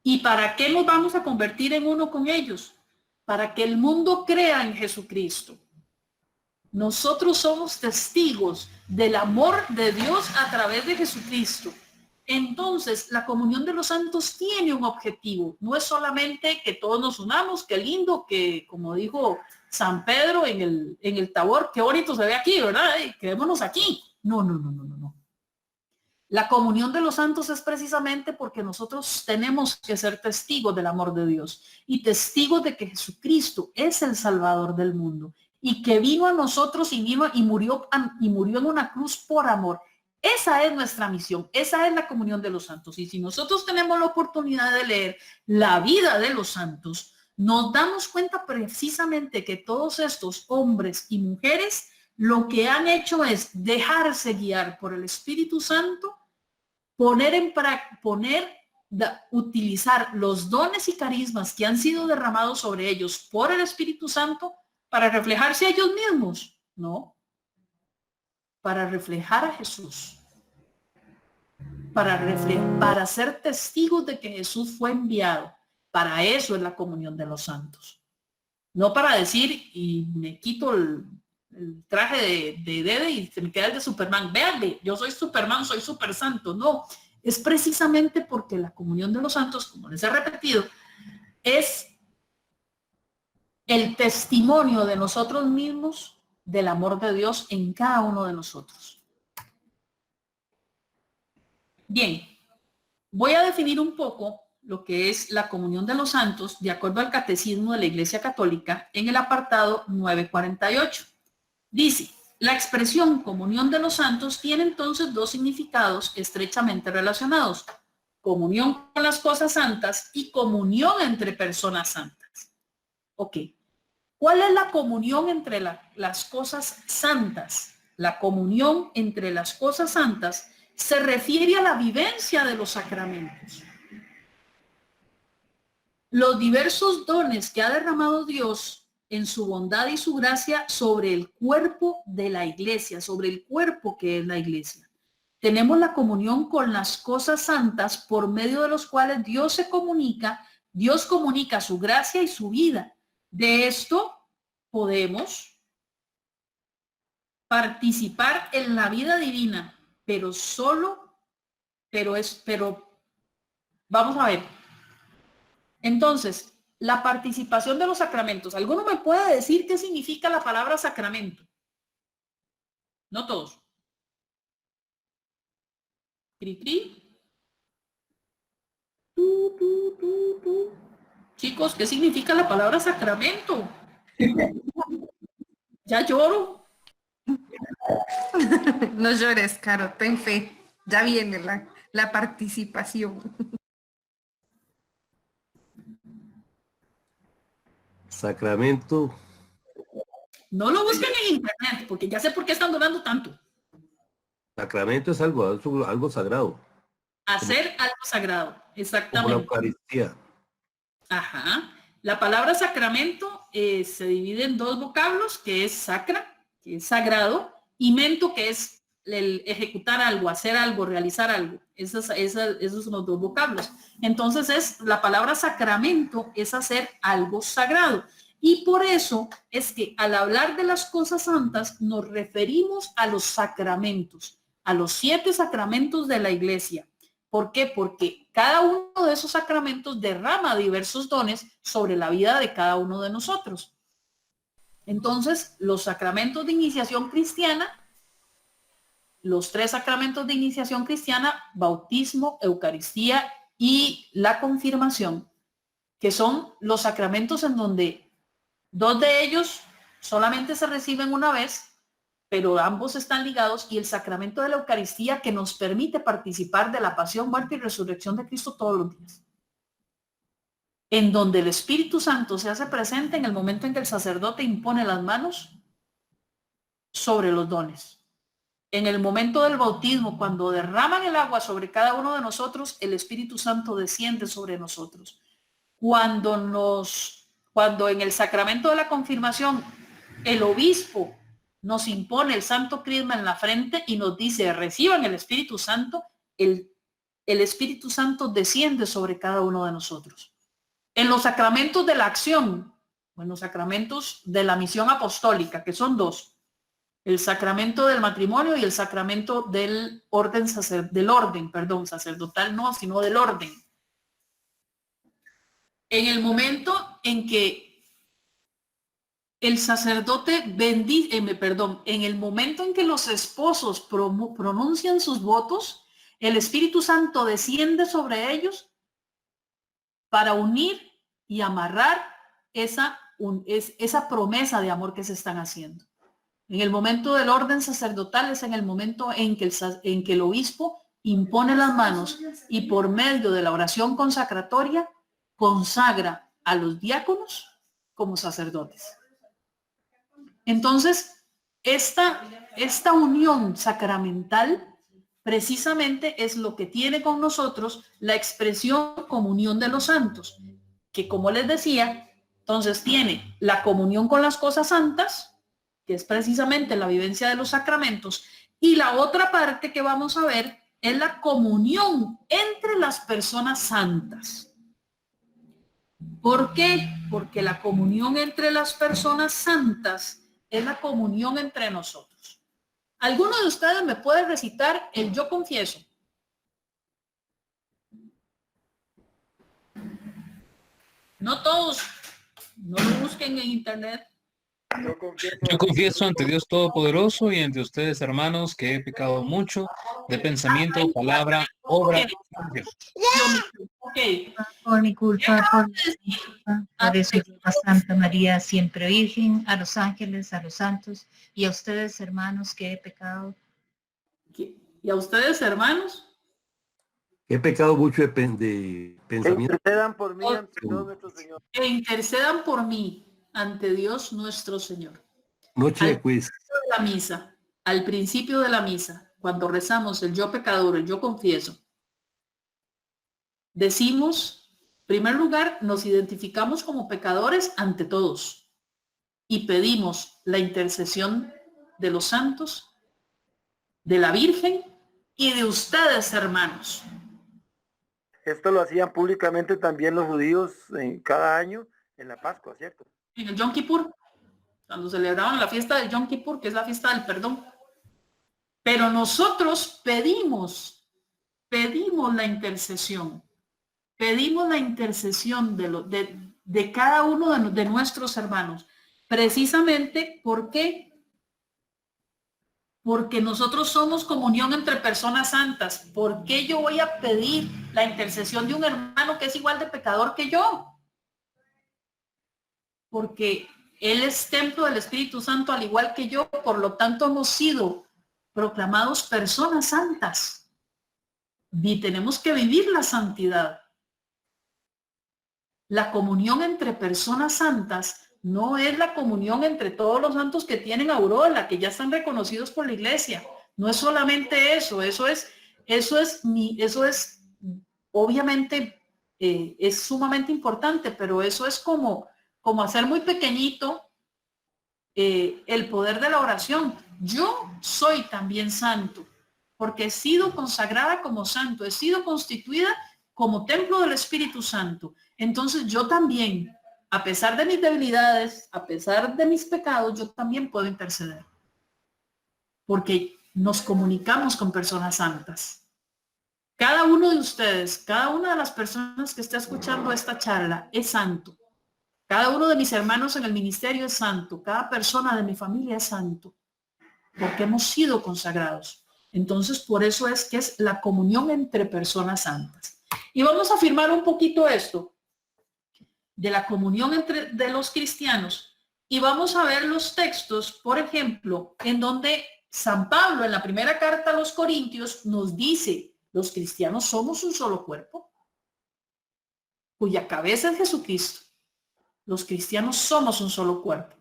¿Y para qué nos vamos a convertir en uno con ellos? Para que el mundo crea en Jesucristo. Nosotros somos testigos del amor de Dios a través de Jesucristo. Entonces, la comunión de los santos tiene un objetivo. No es solamente que todos nos unamos, qué lindo, que como dijo San Pedro en el Tabor, qué bonito se ve aquí, ¿verdad? Quedémonos aquí. No. La comunión de los santos es precisamente porque nosotros tenemos que ser testigos del amor de Dios y testigos de que Jesucristo es el Salvador del mundo y que vino a nosotros y murió en una cruz por amor. Esa es nuestra misión, esa es la comunión de los santos. Y si nosotros tenemos la oportunidad de leer la vida de los santos, nos damos cuenta precisamente que todos estos hombres y mujeres lo que han hecho es dejarse guiar por el Espíritu Santo, utilizar los dones y carismas que han sido derramados sobre ellos por el Espíritu Santo para reflejarse a ellos mismos, ¿no? Para reflejar a Jesús, para ser testigos de que Jesús fue enviado. Para eso es la comunión de los santos. No para decir, y me quito el traje de Dede y se me queda el de Superman. Véanme, yo soy Superman, soy super santo. No, es precisamente porque la comunión de los santos, como les he repetido, es el testimonio de nosotros mismos del amor de Dios en cada uno de nosotros. Bien, Voy a definir un poco lo que es la comunión de los santos de acuerdo al Catecismo de la Iglesia Católica en el apartado 948. Dice, la expresión comunión de los santos tiene entonces dos significados estrechamente relacionados: comunión con las cosas santas y comunión entre personas santas. Ok, ¿cuál es la comunión entre las cosas santas? La comunión entre las cosas santas se refiere a la vivencia de los sacramentos. Los diversos dones que ha derramado Dios en su bondad y su gracia sobre el cuerpo de la iglesia, sobre el cuerpo que es la iglesia. Tenemos la comunión con las cosas santas por medio de los cuales Dios comunica su gracia y su vida. De esto podemos participar en la vida divina, pero vamos a ver. Entonces, la participación de los sacramentos. ¿Alguno me puede decir qué significa la palabra sacramento? No todos. Cri, cri. Chicos, ¿qué significa la palabra sacramento? Ya lloro. No llores, Caro, ten fe. Ya viene la participación. Sacramento. No lo busquen en internet, porque ya sé por qué están donando tanto. Sacramento es algo sagrado. Hacer algo sagrado, Como la exactamente. Eucaristía. Ajá. La palabra sacramento se divide en dos vocablos, que es sacra, que es sagrado, y mento, que es el ejecutar algo, hacer algo, realizar algo. Esos son los dos vocablos. Entonces la palabra sacramento es hacer algo sagrado. Y por eso es que al hablar de las cosas santas nos referimos a los sacramentos, a los 7 sacramentos de la iglesia. ¿Por qué? Porque cada uno de esos sacramentos derrama diversos dones sobre la vida de cada uno de nosotros. Entonces, los sacramentos de iniciación cristiana, los 3 sacramentos de iniciación cristiana, bautismo, Eucaristía y la confirmación, que son los sacramentos en donde 2 de ellos solamente se reciben una vez, pero ambos están ligados, y el sacramento de la Eucaristía, que nos permite participar de la pasión, muerte y resurrección de Cristo todos los días, en donde el Espíritu Santo se hace presente en el momento en que el sacerdote impone las manos sobre los dones. En el momento del bautismo, cuando derraman el agua sobre cada uno de nosotros, el Espíritu Santo desciende sobre nosotros. Cuando en el sacramento de la confirmación, el obispo nos impone el santo crisma en la frente y nos dice, reciban el Espíritu Santo, el Espíritu Santo desciende sobre cada uno de nosotros. En los sacramentos de la acción, en los sacramentos de la misión apostólica, que son 2, el sacramento del matrimonio y el sacramento del orden sacerdotal no, sino del orden. En el momento en que el sacerdote en el momento en que los esposos pronuncian sus votos, el Espíritu Santo desciende sobre ellos para unir y amarrar esa promesa de amor que se están haciendo. En el momento del orden sacerdotal es en el momento en que el obispo impone las manos y por medio de la oración consacratoria consagra a los diáconos como sacerdotes. Entonces, esta unión sacramental precisamente es lo que tiene con nosotros la expresión comunión de los santos, que como les decía, entonces tiene la comunión con las cosas santas, que es precisamente la vivencia de los sacramentos, y la otra parte que vamos a ver es la comunión entre las personas santas. ¿Por qué? Porque la comunión entre las personas santas es la comunión entre nosotros. ¿Alguno de ustedes me puede recitar el yo confieso? No todos, no lo busquen en internet. Yo confieso ante Dios Todopoderoso y ante ustedes, hermanos, que he pecado mucho de pensamiento, palabra, obra. Ok. Por mi culpa, por mi culpa. Por eso yo a Santa María, siempre Virgen, a los ángeles, a los santos y a ustedes, hermanos, que he pecado. Y a ustedes, hermanos, He pecado mucho de Que pensamiento. intercedan por mí ante Dios nuestro Señor. que intercedan por mí ante Dios nuestro Señor. Noche Al de quiz. principio de la misa, al principio de la misa, cuando rezamos el yo pecador, el yo confieso, decimos, en primer lugar, nos identificamos como pecadores ante todos y pedimos la intercesión de los santos, de la Virgen y de ustedes, hermanos. Esto lo hacían públicamente también los judíos cada año en la Pascua, ¿cierto? En el Yom Kippur, cuando celebraban la fiesta del Yom Kippur, que es la fiesta del perdón. Pero nosotros pedimos la intercesión. Pedimos la intercesión de cada uno de nuestros hermanos. Precisamente, ¿por qué? Porque nosotros somos comunión entre personas santas. ¿Por qué yo voy a pedir la intercesión de un hermano que es igual de pecador que yo? Porque él es templo del Espíritu Santo al igual que yo, por lo tanto hemos sido proclamados personas santas y tenemos que vivir la santidad. La comunión entre personas santas no es la comunión entre todos los santos que tienen aureola, que ya están reconocidos por la iglesia. No es solamente eso, eso es obviamente es sumamente importante, pero eso es como hacer muy pequeñito el poder de la oración. Yo soy también santo, porque he sido consagrada como santo, he sido constituida como templo del Espíritu Santo. Entonces yo también, a pesar de mis debilidades, a pesar de mis pecados, yo también puedo interceder. Porque nos comunicamos con personas santas. Cada uno de ustedes, cada una de las personas que está escuchando esta charla es santo. Cada uno de mis hermanos en el ministerio es santo. Cada persona de mi familia es santo. Porque hemos sido consagrados. Entonces, por eso es que es la comunión entre personas santas. Y vamos a afirmar un poquito esto de la comunión de los cristianos. Y vamos a ver los textos, por ejemplo, en donde San Pablo en la primera carta a los Corintios nos dice, los cristianos somos un solo cuerpo, cuya cabeza es Jesucristo. Los cristianos somos un solo cuerpo.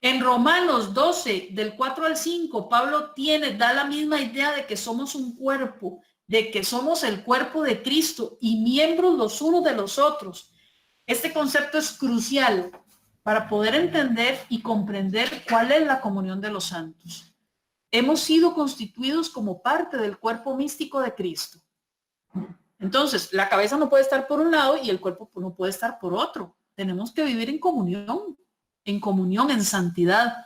En Romanos 12, del 4 al 5, Pablo da la misma idea de que somos un cuerpo, de que somos el cuerpo de Cristo y miembros los unos de los otros. Este concepto es crucial para poder entender y comprender cuál es la comunión de los santos. Hemos sido constituidos como parte del cuerpo místico de Cristo. Entonces, la cabeza no puede estar por un lado y el cuerpo no puede estar por otro. Tenemos que vivir en comunión, en santidad.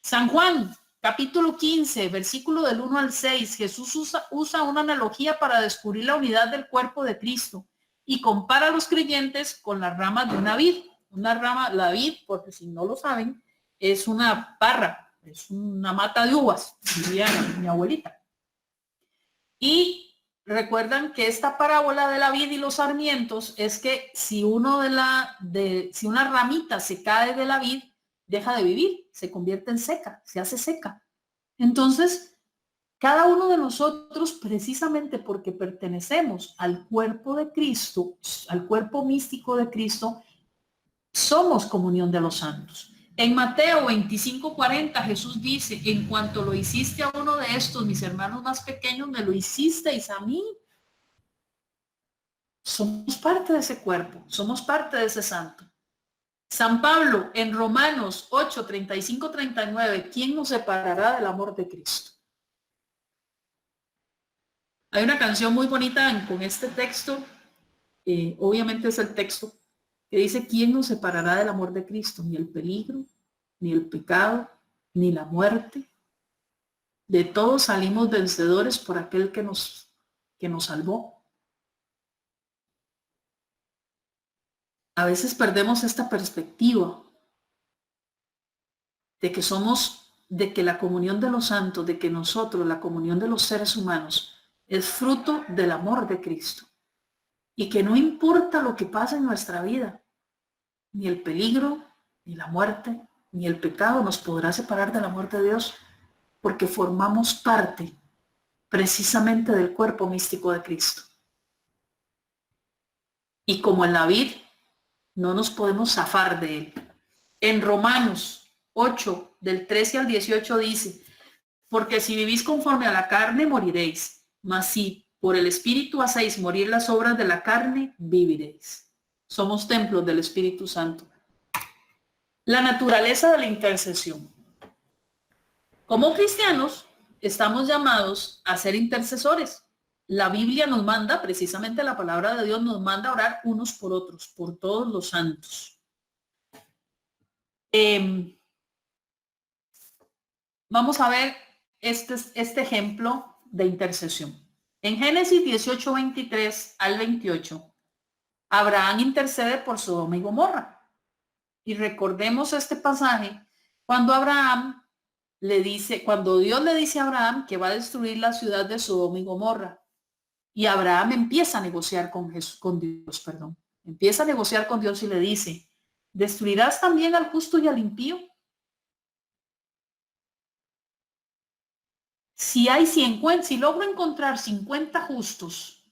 San Juan, capítulo 15, versículo del 1 al 6, Jesús usa una analogía para descubrir la unidad del cuerpo de Cristo y compara a los creyentes con las ramas de una vid. Una rama, la vid, porque si no lo saben, es una parra, es una mata de uvas, diría mi abuelita. Y recuerdan que esta parábola de la vid y los sarmientos es que si si una ramita se cae de la vid, deja de vivir, se convierte en seca, se hace seca. Entonces, cada uno de nosotros, precisamente porque pertenecemos al cuerpo de Cristo, al cuerpo místico de Cristo, somos comunión de los santos. En Mateo 25:40 Jesús dice, en cuanto lo hiciste a uno de estos, mis hermanos más pequeños, me lo hicisteis a mí. Somos parte de ese cuerpo, somos parte de ese santo. San Pablo en Romanos 8, 35, 39, ¿quién nos separará del amor de Cristo? Hay una canción muy bonita con este texto, obviamente es el texto, que dice, ¿quién nos separará del amor de Cristo? Ni el peligro, ni el pecado, ni la muerte. De todos salimos vencedores por aquel que nos salvó. A veces perdemos esta perspectiva de que la comunión de los santos, de que nosotros, la comunión de los seres humanos, es fruto del amor de Cristo. Y que no importa lo que pase en nuestra vida, ni el peligro, ni la muerte, ni el pecado nos podrá separar del amor de Dios, porque formamos parte precisamente del cuerpo místico de Cristo. Y como en la vid, no nos podemos zafar de él. En Romanos 8, del 13 al 18 dice, porque si vivís conforme a la carne, moriréis, mas si por el Espíritu hacéis morir las obras de la carne, viviréis. Somos templos del Espíritu Santo. La naturaleza de la intercesión. Como cristianos, estamos llamados a ser intercesores. La Biblia nos manda, precisamente la palabra de Dios nos manda a orar unos por otros, por todos los santos. Vamos a ver este ejemplo de intercesión. En Génesis 18, 23 al 28, Abraham intercede por Sodoma y Gomorra. Y recordemos este pasaje cuando Dios le dice a Abraham que va a destruir la ciudad de Sodoma y Gomorra. Y Abraham empieza a negociar con Dios. Empieza a negociar con Dios y le dice, ¿destruirás también al justo y al impío? Si logro encontrar 50 justos,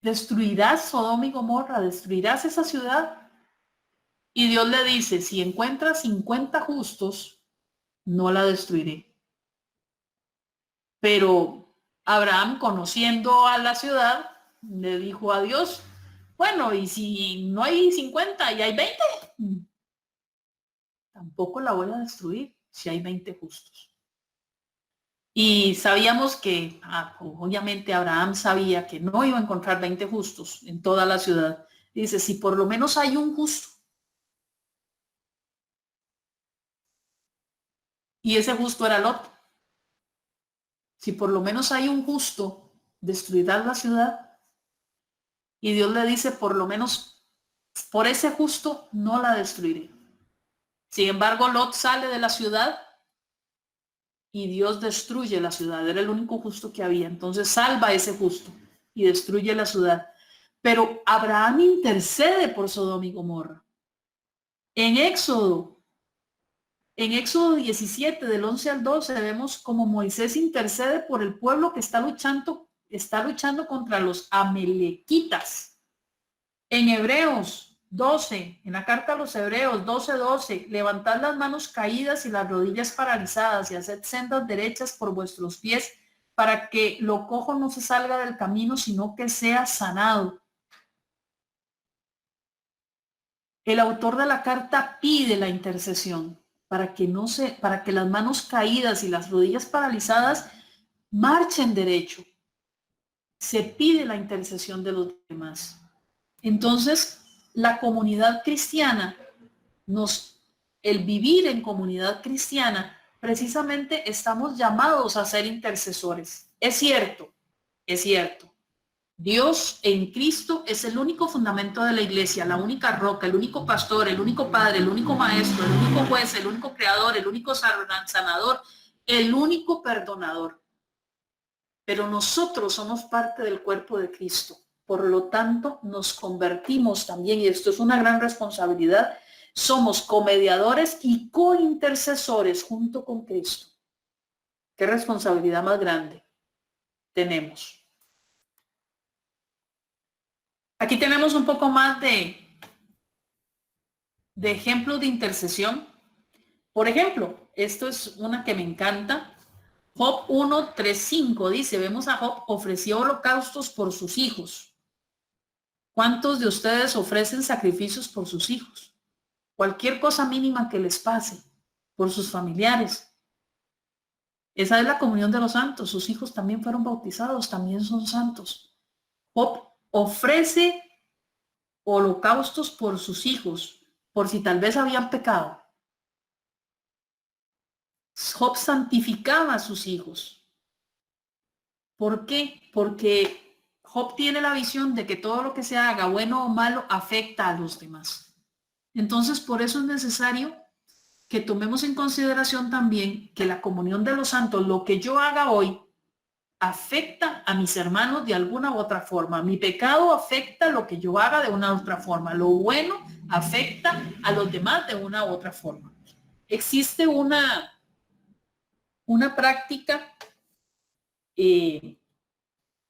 ¿destruirás Sodoma y Gomorra? ¿Destruirás esa ciudad? Y Dios le dice, si encuentras 50 justos, no la destruiré. Pero Abraham, conociendo a la ciudad, le dijo a Dios, bueno, y si no hay 50 y hay 20, tampoco la voy a destruir si hay 20 justos. Y sabíamos que, obviamente Abraham sabía que no iba a encontrar 20 justos en toda la ciudad. Dice, si por lo menos hay un justo. Y ese justo era Lot. Si por lo menos hay un justo, destruirás la ciudad. Y Dios le dice, por lo menos por ese justo no la destruiré. Sin embargo, Lot sale de la ciudad y Dios destruye la ciudad. Era el único justo que había. Entonces salva a ese justo y destruye la ciudad. Pero Abraham intercede por Sodoma y Gomorra. En Éxodo 17, del 11 al 12, vemos como Moisés intercede por el pueblo que está luchando contra los amalequitas. En Hebreos 12, en la carta a los Hebreos 12:12, levantad las manos caídas y las rodillas paralizadas y haced sendas derechas por vuestros pies para que lo cojo no se salga del camino, sino que sea sanado. El autor de la carta pide la intercesión para que las manos caídas y las rodillas paralizadas marchen derecho. Se pide la intercesión de los demás. Entonces, la comunidad cristiana, el vivir en comunidad cristiana, precisamente estamos llamados a ser intercesores. Es cierto. Dios en Cristo es el único fundamento de la iglesia, la única roca, el único pastor, el único padre, el único maestro, el único juez, el único creador, el único sanador, el único perdonador. Pero nosotros somos parte del cuerpo de Cristo. Por lo tanto, nos convertimos también, y esto es una gran responsabilidad, somos comediadores y cointercesores junto con Cristo. ¿Qué responsabilidad más grande tenemos? Aquí tenemos un poco más de ejemplos de intercesión. Por ejemplo, esto es una que me encanta. Job 1:3-5 dice, vemos a Job ofreció holocaustos por sus hijos. ¿Cuántos de ustedes ofrecen sacrificios por sus hijos? Cualquier cosa mínima que les pase, por sus familiares. Esa es la comunión de los santos. Sus hijos también fueron bautizados, también son santos. Job ofrece holocaustos por sus hijos, por si tal vez habían pecado. Job santificaba a sus hijos. ¿Por qué? Porque Job tiene la visión de que todo lo que se haga, bueno o malo, afecta a los demás. Entonces, por eso es necesario que tomemos en consideración también que la comunión de los santos, lo que yo haga hoy, afecta a mis hermanos de alguna u otra forma. Mi pecado afecta lo que yo haga de una u otra forma. Lo bueno afecta a los demás de una u otra forma. Existe una práctica,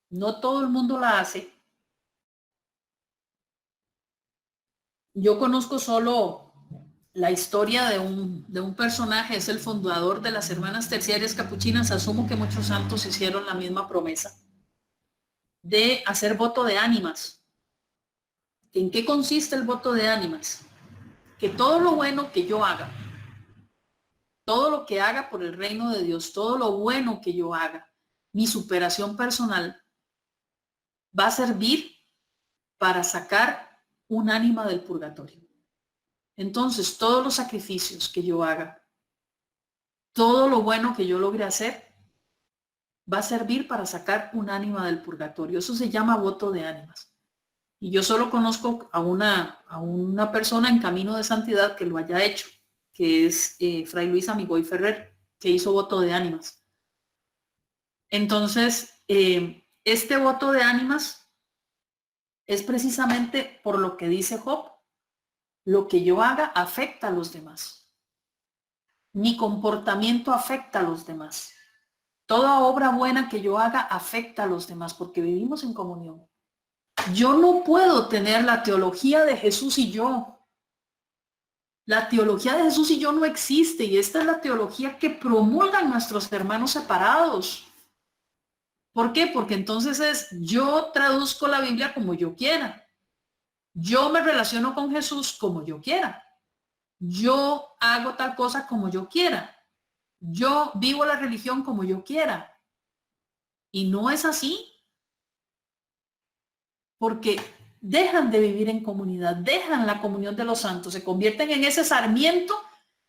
no todo el mundo la hace. Yo conozco solo la historia de un personaje, es el fundador de las Hermanas Terciarias Capuchinas. Asumo que muchos santos hicieron la misma promesa de hacer voto de ánimas. ¿En qué consiste el voto de ánimas? Que todo lo bueno que yo haga, todo lo que haga por el reino de Dios, todo lo bueno que yo haga, mi superación personal, va a servir para sacar un ánima del purgatorio. Entonces, todos los sacrificios que yo haga, todo lo bueno que yo logre hacer, va a servir para sacar un ánima del purgatorio. Eso se llama voto de ánimas. Y yo solo conozco a una persona en camino de santidad que lo haya hecho, que es Fray Luis Amigoy Ferrer, que hizo voto de ánimas. Entonces, este voto de ánimas es precisamente por lo que dice Job. Lo que yo haga afecta a los demás. Mi comportamiento afecta a los demás. Toda obra buena que yo haga afecta a los demás porque vivimos en comunión. Yo no puedo tener la teología de Jesús y yo. La teología de Jesús y yo no existe, y esta es la teología que promulgan nuestros hermanos separados. ¿Por qué? Porque entonces es yo traduzco la Biblia como yo quiera. Yo me relaciono con Jesús como yo quiera. Yo hago tal cosa como yo quiera. Yo vivo la religión como yo quiera. Y no es así. Porque dejan de vivir en comunidad, dejan la comunión de los santos, se convierten en ese sarmiento,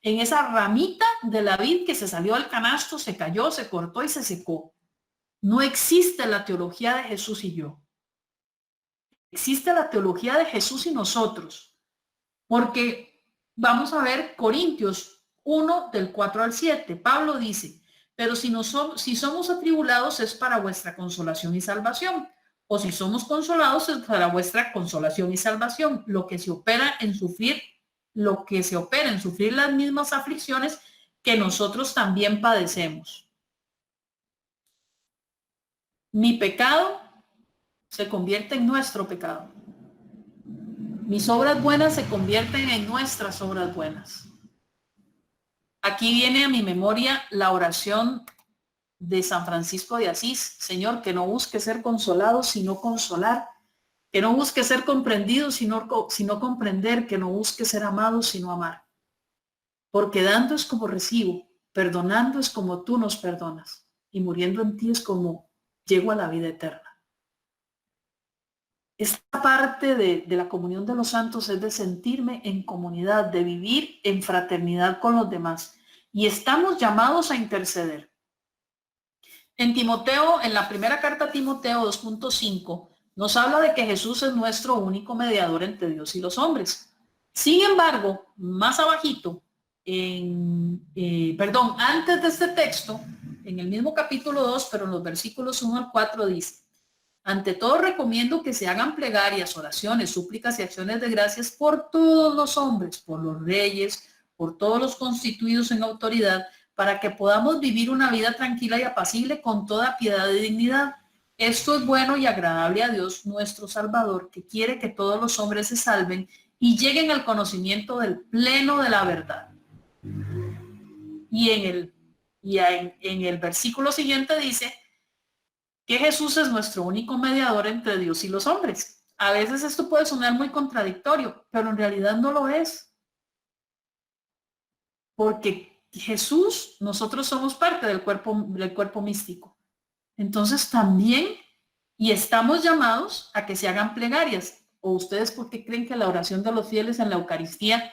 en esa ramita de la vid que se salió del canasto, se cayó, se cortó y se secó. No existe la teología de Jesús y yo. Existe la teología de Jesús y nosotros. Porque vamos a ver Corintios 1 del 4 al 7. Pablo dice, pero si somos atribulados es para vuestra consolación y salvación. O si somos consolados es para vuestra consolación y salvación. Lo que se opera en sufrir las mismas aflicciones que nosotros también padecemos. Mi pecado se convierte en nuestro pecado. Mis obras buenas se convierten en nuestras obras buenas. Aquí viene a mi memoria la oración de San Francisco de Asís. Señor, que no busque ser consolado, sino consolar. Que no busque ser comprendido, sino comprender. Que no busque ser amado, sino amar. Porque dando es como recibo, perdonando es como tú nos perdonas, y muriendo en ti es como llego a la vida eterna. Esta parte de la comunión de los santos es de sentirme en comunidad, de vivir en fraternidad con los demás. Y estamos llamados a interceder. En Timoteo, en la primera carta a Timoteo 2.5, nos habla de que Jesús es nuestro único mediador entre Dios y los hombres. Sin embargo, más abajito, antes de este texto, en el mismo capítulo 2, pero en los versículos 1 al 4 dice, ante todo recomiendo que se hagan plegarias, oraciones, súplicas y acciones de gracias por todos los hombres, por los reyes, por todos los constituidos en autoridad, para que podamos vivir una vida tranquila y apacible con toda piedad y dignidad. Esto es bueno y agradable a Dios nuestro Salvador, que quiere que todos los hombres se salven y lleguen al conocimiento del pleno de la verdad. Y en el versículo siguiente dice que Jesús es nuestro único mediador entre Dios y los hombres. A veces esto puede sonar muy contradictorio, pero en realidad no lo es. Porque Jesús, nosotros somos parte del cuerpo místico. Entonces también, y estamos llamados a que se hagan plegarias. ¿O ustedes por qué creen que la oración de los fieles en la Eucaristía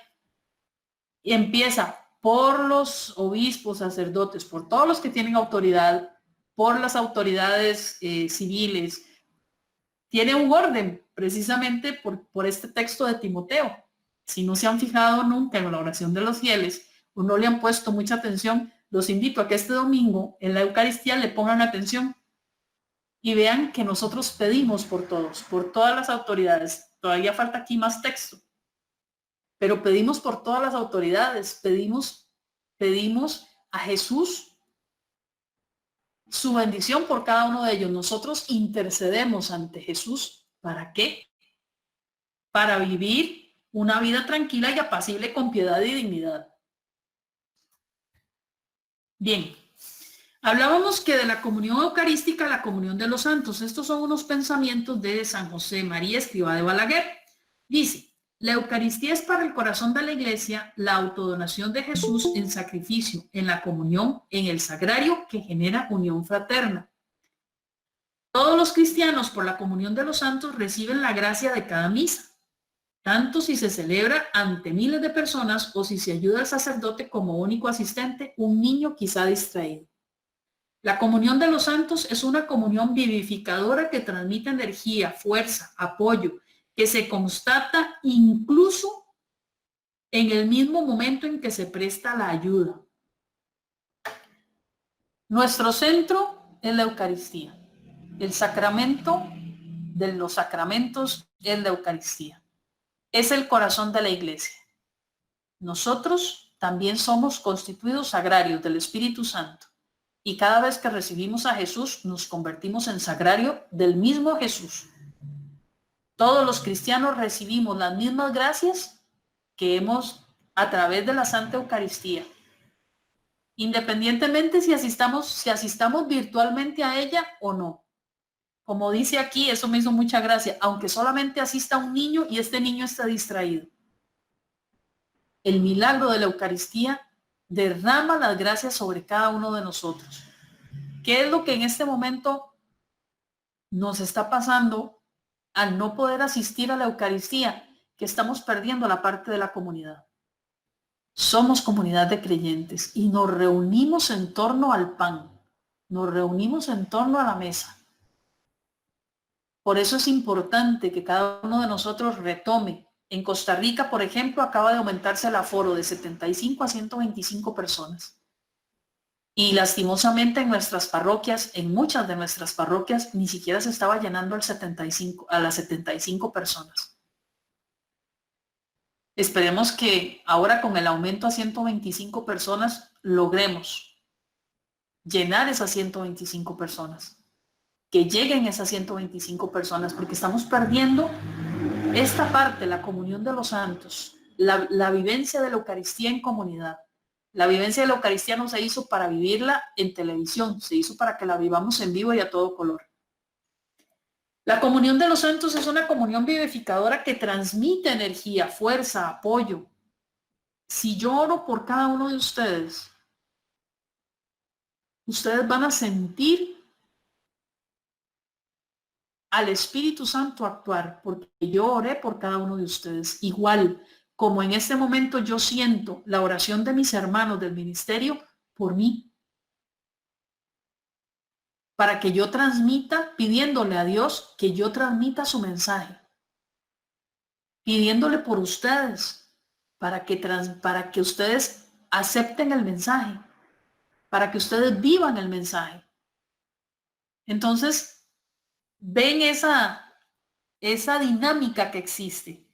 empieza por los obispos, sacerdotes, por todos los que tienen autoridad, por las autoridades civiles? Tiene un orden precisamente por este texto de Timoteo. Si no se han fijado nunca en la oración de los fieles, o no le han puesto mucha atención, los invito a que este domingo en la Eucaristía le pongan atención y vean que nosotros pedimos por todos, por todas las autoridades. Todavía falta aquí más texto, pero pedimos por todas las autoridades, pedimos a Jesús su bendición por cada uno de ellos. Nosotros intercedemos ante Jesús. ¿Para qué? Para vivir una vida tranquila y apacible con piedad y dignidad. Bien, hablábamos que de la comunión eucarística, la comunión de los santos. Estos son unos pensamientos de San José María Escrivá de Balaguer. Dice, la Eucaristía es para el corazón de la Iglesia la autodonación de Jesús en sacrificio, en la comunión, en el sagrario que genera unión fraterna. Todos los cristianos por la comunión de los santos reciben la gracia de cada misa, tanto si se celebra ante miles de personas o si se ayuda al sacerdote como único asistente, un niño quizá distraído. La comunión de los santos es una comunión vivificadora que transmite energía, fuerza, apoyo, que se constata incluso en el mismo momento en que se presta la ayuda. Nuestro centro es la Eucaristía. El sacramento de los sacramentos es la Eucaristía. Es el corazón de la Iglesia. Nosotros también somos constituidos sagrarios del Espíritu Santo. Y cada vez que recibimos a Jesús, nos convertimos en sagrario del mismo Jesús. Todos los cristianos recibimos las mismas gracias que hemos a través de la Santa Eucaristía. Independientemente si asistamos virtualmente a ella o no. Como dice aquí, eso me hizo mucha gracia, aunque solamente asista un niño y este niño está distraído. El milagro de la Eucaristía derrama las gracias sobre cada uno de nosotros. ¿Qué es lo que en este momento nos está pasando al no poder asistir a la Eucaristía? Que estamos perdiendo la parte de la comunidad. Somos comunidad de creyentes y nos reunimos en torno al pan, nos reunimos en torno a la mesa. Por eso es importante que cada uno de nosotros retome. En Costa Rica, por ejemplo, acaba de aumentarse el aforo de 75 a 125 personas. Y lastimosamente en nuestras parroquias, en muchas de nuestras parroquias, ni siquiera se estaba llenando a las 75 personas. Esperemos que ahora con el aumento a 125 personas logremos llenar esas 125 personas. Que lleguen esas 125 personas, porque estamos perdiendo esta parte, la comunión de los santos, la vivencia de la Eucaristía en comunidad. La vivencia de la Eucaristía no se hizo para vivirla en televisión, se hizo para que la vivamos en vivo y a todo color. La comunión de los santos es una comunión vivificadora que transmite energía, fuerza, apoyo. Si yo oro por cada uno de ustedes, ustedes van a sentir al Espíritu Santo actuar, porque yo oré por cada uno de ustedes. Igual como en este momento yo siento la oración de mis hermanos del ministerio por mí. Para que yo transmita, pidiéndole a Dios que yo transmita su mensaje. Pidiéndole por ustedes, para que ustedes acepten el mensaje, para que ustedes vivan el mensaje. Entonces, ven esa dinámica que existe.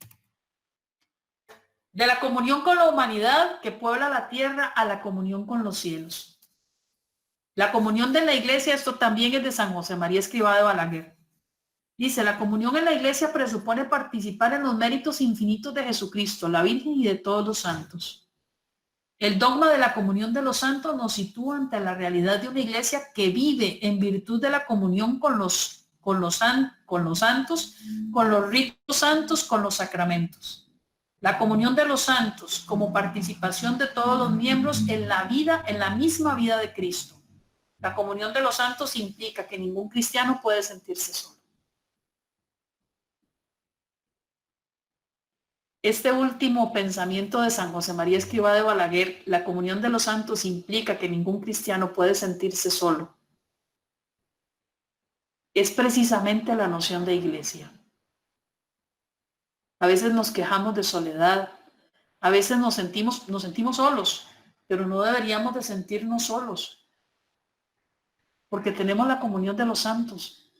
De la comunión con la humanidad que puebla la tierra a la comunión con los cielos. La comunión de la iglesia, esto también es de San José María Escrivá de Balaguer. Dice, la comunión en la iglesia presupone participar en los méritos infinitos de Jesucristo, la Virgen y de todos los santos. El dogma de la comunión de los santos nos sitúa ante la realidad de una iglesia que vive en virtud de la comunión con los santos, con los ritos santos, con los sacramentos. La comunión de los santos como participación de todos los miembros en la vida, en la misma vida de Cristo. La comunión de los santos implica que ningún cristiano puede sentirse solo. Este último pensamiento de San José María Escrivá de Balaguer, la comunión de los santos implica que ningún cristiano puede sentirse solo. Es precisamente la noción de iglesia. A veces nos quejamos de soledad, a veces nos sentimos solos, pero no deberíamos de sentirnos solos, porque tenemos la comunión de los santos,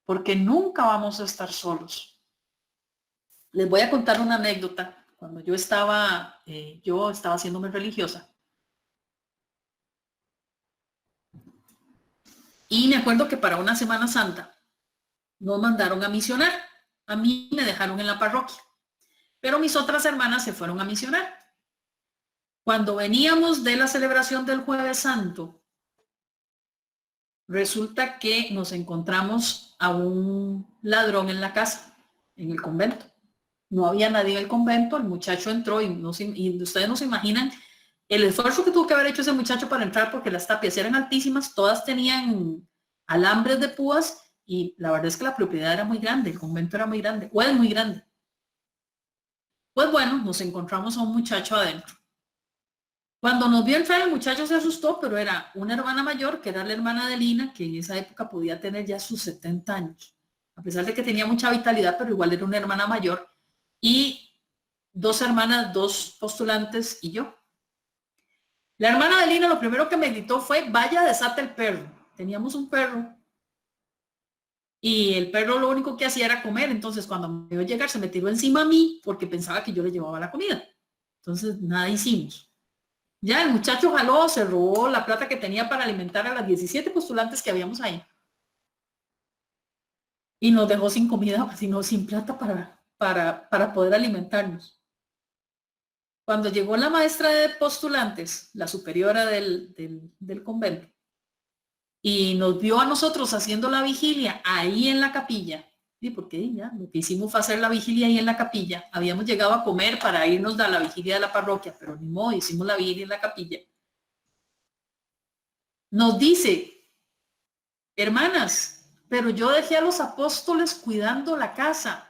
porque nunca vamos a estar solos. Les voy a contar una anécdota. Cuando yo estaba haciéndome religiosa, y me acuerdo que para una Semana Santa nos mandaron a misionar. A mí me dejaron en la parroquia, pero mis otras hermanas se fueron a misionar. Cuando veníamos de la celebración del Jueves Santo, resulta que nos encontramos a un ladrón en la casa, en el convento. No había nadie en el convento, el muchacho entró y ustedes no se imaginan el esfuerzo que tuvo que haber hecho ese muchacho para entrar, porque las tapias eran altísimas, todas tenían alambres de púas y la verdad es que la propiedad era muy grande, el convento era muy grande, o es muy grande. Pues bueno, nos encontramos a un muchacho adentro. Cuando nos vio entrar, el muchacho se asustó, pero era una hermana mayor, que era la hermana de Lina, que en esa época podía tener ya sus 70 años. A pesar de que tenía mucha vitalidad, pero igual era una hermana mayor. Y dos hermanas, dos postulantes y yo. La hermana de Lina lo primero que me gritó fue, vaya, desate el perro. Teníamos un perro. Y el perro lo único que hacía era comer. Entonces, cuando me vio llegar, se me tiró encima a mí porque pensaba que yo le llevaba la comida. Entonces, nada hicimos. Ya el muchacho jaló, se robó la plata que tenía para alimentar a las 17 postulantes que habíamos ahí. Y nos dejó sin comida, sino sin plata para poder alimentarnos. Cuando llegó la maestra de postulantes, la superiora del convento, y nos vio a nosotros haciendo la vigilia ahí en la capilla, ¿sí? Porque ya lo que hicimos fue hacer la vigilia ahí en la capilla. Habíamos llegado a comer para irnos a la vigilia de la parroquia, pero ni modo, hicimos la vigilia en la capilla. Nos dice, hermanas, pero yo dejé a los apóstoles cuidando la casa.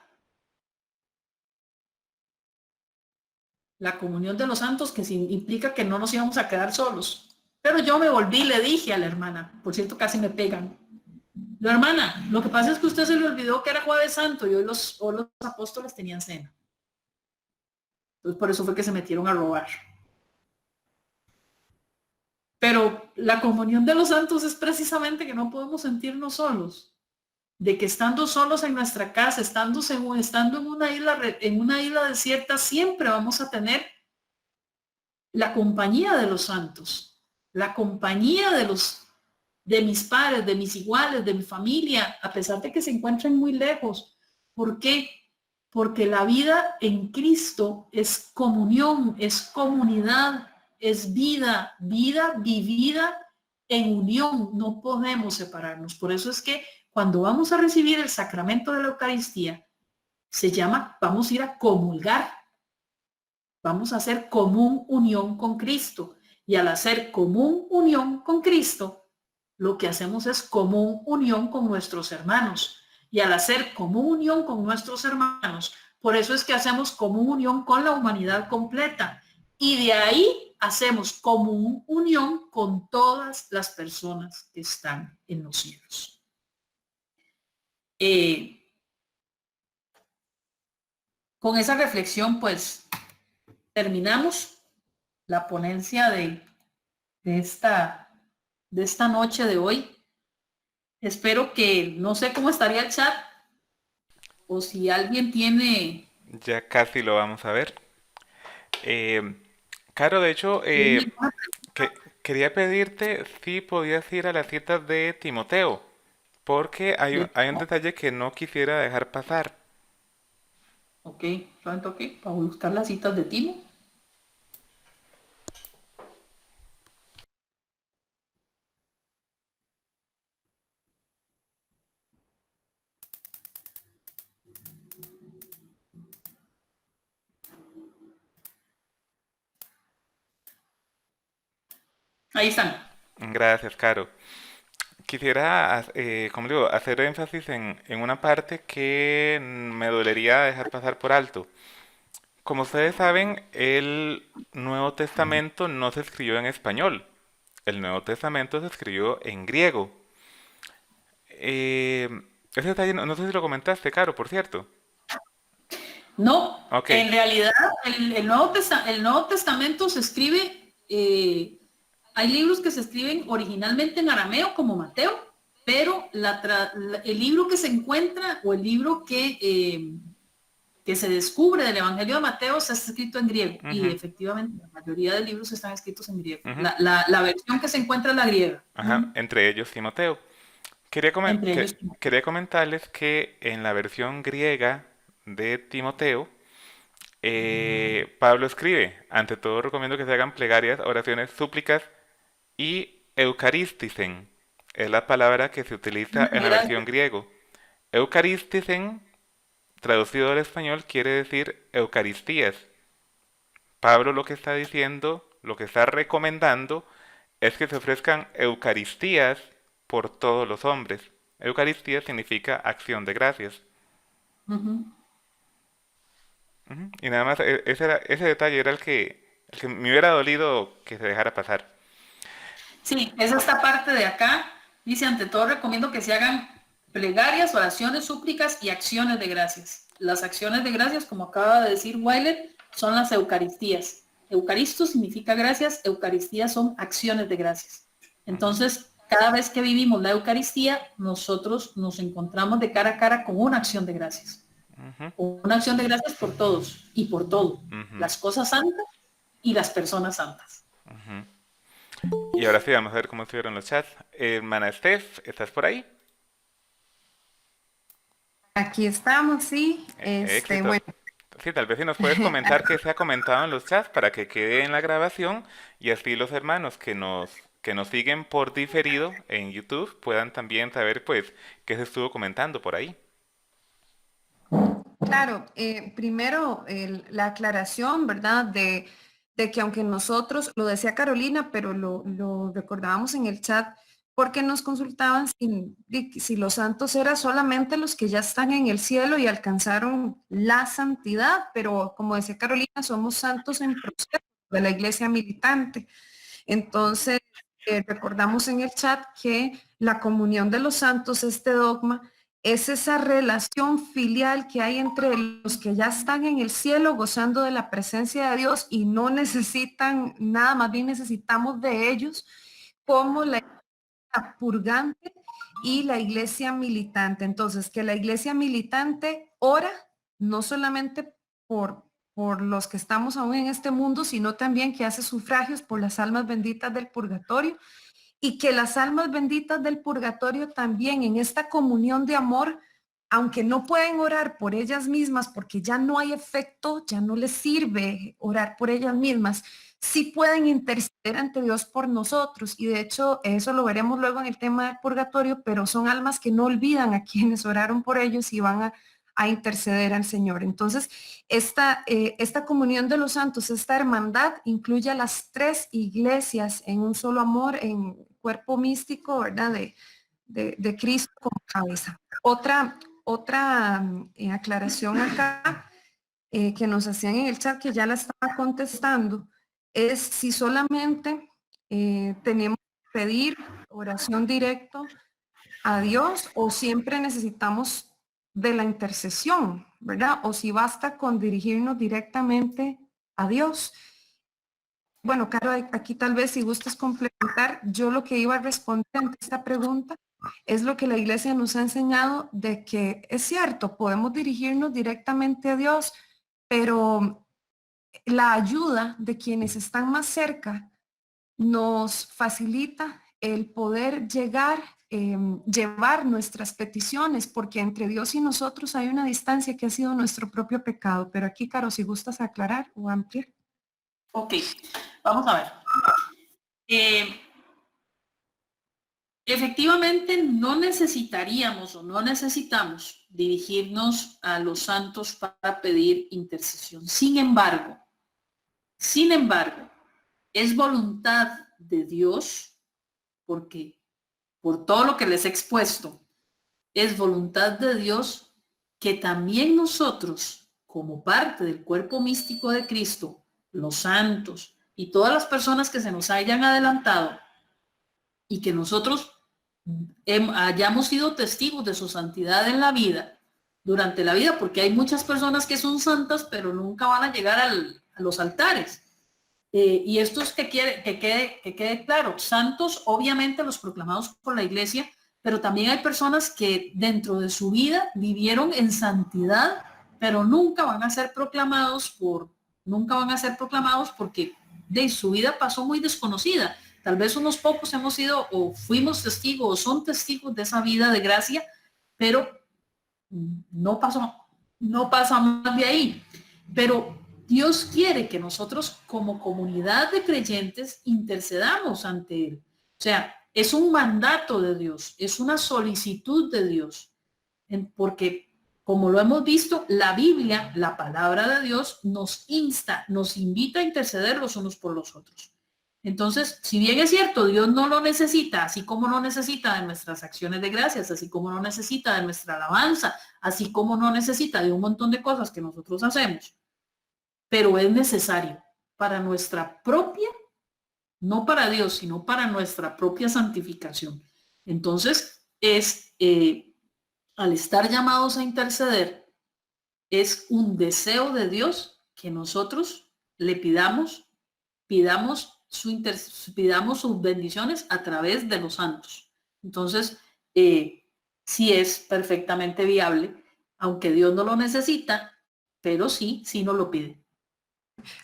La comunión de los santos, que implica que no nos íbamos a quedar solos. Pero yo me volví y le dije a la hermana, por cierto, casi me pegan. La hermana, lo que pasa es que usted se le olvidó que era Jueves Santo y hoy los apóstoles tenían cena. Entonces por eso fue que se metieron a robar. Pero la comunión de los santos es precisamente que no podemos sentirnos solos. De que estando solos en nuestra casa, estando en una isla desierta, siempre vamos a tener la compañía de los santos. La compañía de mis padres, de mis iguales, de mi familia, a pesar de que se encuentren muy lejos. ¿Por qué? Porque la vida en Cristo es comunión, es comunidad, es vida vivida en unión. No podemos separarnos. Por eso es que cuando vamos a recibir el sacramento de la Eucaristía, se llama, vamos a ir a comulgar. Vamos a hacer común unión con Cristo. Y al hacer común unión con Cristo, lo que hacemos es común unión con nuestros hermanos. Y al hacer común unión con nuestros hermanos, por eso es que hacemos común unión con la humanidad completa. Y de ahí hacemos común unión con todas las personas que están en los cielos. Con esa reflexión, pues, terminamos la ponencia de esta noche de hoy. Espero que, no sé cómo estaría el chat, o si alguien tiene... Ya casi lo vamos a ver. Caro, de hecho, quería pedirte si podías ir a las citas de Timoteo, porque hay un detalle que no quisiera dejar pasar. Ok, para buscar las citas de Timo. Ahí están. Gracias, Caro. Quisiera, como digo, hacer énfasis en una parte que me dolería dejar pasar por alto. Como ustedes saben, el Nuevo Testamento no se escribió en español. El Nuevo Testamento se escribió en griego. Ese detalle, no sé si lo comentaste, Caro, por cierto. No, Ok. en realidad el Nuevo Testamento se escribe hay libros que se escriben originalmente en arameo como Mateo, pero el libro que se encuentra o el libro que se descubre del Evangelio de Mateo está escrito en griego. Ujú. Y efectivamente la mayoría de libros están escritos en griego. Ujú. La versión que se encuentra es la griega. Ajá, entre ellos Timoteo. Entre ellos. Quería comentarles que en la versión griega de Timoteo, Pablo escribe: ante todo recomiendo que se hagan plegarias, oraciones, súplicas y eucaristisen. Es la palabra que se utiliza en la versión griego. Eucaristisen, traducido al español, quiere decir Eucaristías. Pablo lo que está diciendo, lo que está recomendando, es que se ofrezcan Eucaristías por todos los hombres. Eucaristía significa acción de gracias. Ujú. Ujú. Y nada más, ese detalle era el que me hubiera dolido que se dejara pasar. Sí, es esta parte de acá. Dice, ante todo recomiendo que se hagan plegarias, oraciones, súplicas y acciones de gracias. Las acciones de gracias, como acaba de decir Weiler, son las Eucaristías. Eucaristo significa gracias, Eucaristías son acciones de gracias. Entonces, cada vez que vivimos la Eucaristía, nosotros nos encontramos de cara a cara con una acción de gracias. Ujú, Una acción de gracias por todos y por todo. ujú, Las cosas santas y las personas santas. ujú. Y ahora sí, vamos a ver cómo estuvieron los chats. Hermana Steph, ¿estás por ahí? Aquí estamos, sí. Éxito. Bueno, Sí, tal vez si nos puedes comentar qué se ha comentado en los chats para que quede en la grabación y así los hermanos que nos siguen por diferido en YouTube puedan también saber pues qué se estuvo comentando por ahí. claro, primero la aclaración, ¿verdad? De que aunque nosotros, lo decía Carolina, pero lo recordábamos en el chat, porque nos consultaban si los santos eran solamente los que ya están en el cielo y alcanzaron la santidad, pero como decía Carolina, somos santos en proceso de la iglesia militante. Entonces, recordamos en el chat que la comunión de los santos, este dogma, es esa relación filial que hay entre los que ya están en el cielo gozando de la presencia de Dios y no necesitan nada, más bien necesitamos de ellos, como la iglesia purgante y la iglesia militante. Entonces, que la iglesia militante ora no solamente por los que estamos aún en este mundo, sino también que hace sufragios por las almas benditas del purgatorio y que las almas benditas del purgatorio también en esta comunión de amor, aunque no pueden orar por ellas mismas porque ya no hay efecto, ya no les sirve orar por ellas mismas, sí pueden interceder ante Dios por nosotros. Y de hecho, eso lo veremos luego en el tema del purgatorio, pero son almas que no olvidan a quienes oraron por ellos y van a interceder al Señor. Entonces, esta comunión de los santos, esta hermandad, incluye a las tres iglesias en un solo amor, en cuerpo místico, ¿verdad? De Cristo como cabeza. Otra aclaración acá que nos hacían en el chat, que ya la estaba contestando, es si solamente tenemos que pedir oración directo a Dios o siempre necesitamos de la intercesión, ¿verdad? O si basta con dirigirnos directamente a Dios. Bueno, Caro, aquí tal vez si gustas complementar, yo lo que iba a responder ante esta pregunta es lo que la iglesia nos ha enseñado de que es cierto, podemos dirigirnos directamente a Dios, pero la ayuda de quienes están más cerca nos facilita el poder llevar nuestras peticiones, porque entre Dios y nosotros hay una distancia que ha sido nuestro propio pecado. Pero aquí, Caro, si gustas aclarar o ampliar. Ok, vamos a ver. Efectivamente, no necesitaríamos o no necesitamos dirigirnos a los santos para pedir intercesión. Sin embargo, es voluntad de Dios, porque por todo lo que les he expuesto, es voluntad de Dios que también nosotros, como parte del cuerpo místico de Cristo, los santos y todas las personas que se nos hayan adelantado y que nosotros hayamos sido testigos de su santidad en la vida, durante la vida, porque hay muchas personas que son santas pero nunca van a llegar a los altares. Y esto es que quede claro, santos obviamente los proclamados por la iglesia, pero también hay personas que dentro de su vida vivieron en santidad, pero nunca van a ser proclamados porque de su vida pasó muy desconocida. Tal vez unos pocos hemos sido o fuimos testigos o son testigos de esa vida de gracia, pero no pasa más de ahí. Pero Dios quiere que nosotros como comunidad de creyentes intercedamos ante Él. O sea, es un mandato de Dios, es una solicitud de Dios, porque como lo hemos visto, la Biblia, la palabra de Dios, nos invita a interceder los unos por los otros. Entonces, si bien es cierto, Dios no lo necesita, así como no necesita de nuestras acciones de gracias, así como no necesita de nuestra alabanza, así como no necesita de un montón de cosas que nosotros hacemos, pero es necesario para nuestra propia, no para Dios, sino para nuestra propia santificación. Entonces, al estar llamados a interceder, es un deseo de Dios que nosotros le pidamos sus bendiciones a través de los santos. Entonces, sí es perfectamente viable, aunque Dios no lo necesita, pero sí nos lo pide.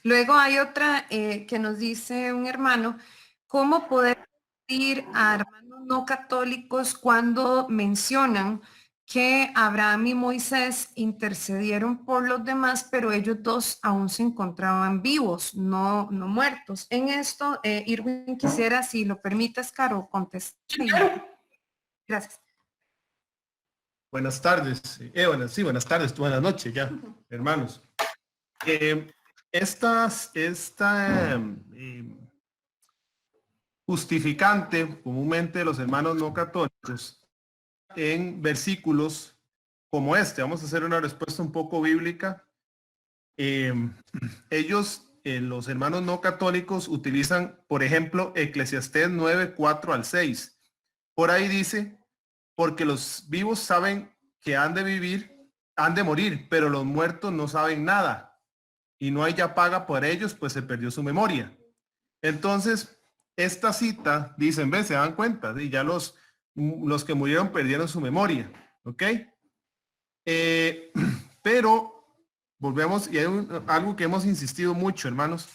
Luego hay otra que nos dice un hermano, ¿cómo poder decir a hermanos no católicos cuando mencionan que Abraham y Moisés intercedieron por los demás, pero ellos dos aún se encontraban vivos, no muertos? En esto, Irwin, quisiera, si lo permites, Caro, contestar. Gracias. Buenas tardes. Buenas tardes, buenas noches ya, hermanos. Esta justificante comúnmente de los hermanos no católicos en versículos como este. Vamos a hacer una respuesta un poco bíblica. Los hermanos no católicos utilizan, por ejemplo, Eclesiastés 9, 4 al 6. Por ahí dice, porque los vivos saben que han de morir, pero los muertos no saben nada. Y no hay ya paga por ellos, pues se perdió su memoria. Entonces, esta cita, dicen, ven, se dan cuenta, y ya los que murieron perdieron su memoria, ¿ok? Pero, volvemos, y hay algo que hemos insistido mucho, hermanos,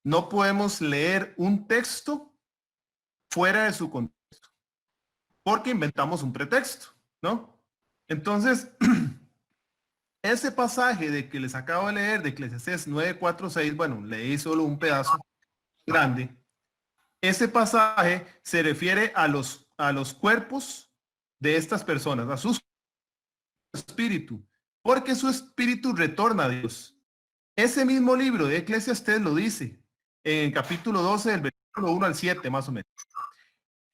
no podemos leer un texto fuera de su contexto, porque inventamos un pretexto, ¿no? Entonces, ese pasaje de que les acabo de leer de Eclesiastés 9, 4, 6, bueno, leí solo un pedazo grande. Ese pasaje se refiere a los cuerpos de estas personas, a su espíritu, porque su espíritu retorna a Dios. Ese mismo libro de Eclesiastés lo dice en el capítulo 12, del versículo 1 al 7, más o menos.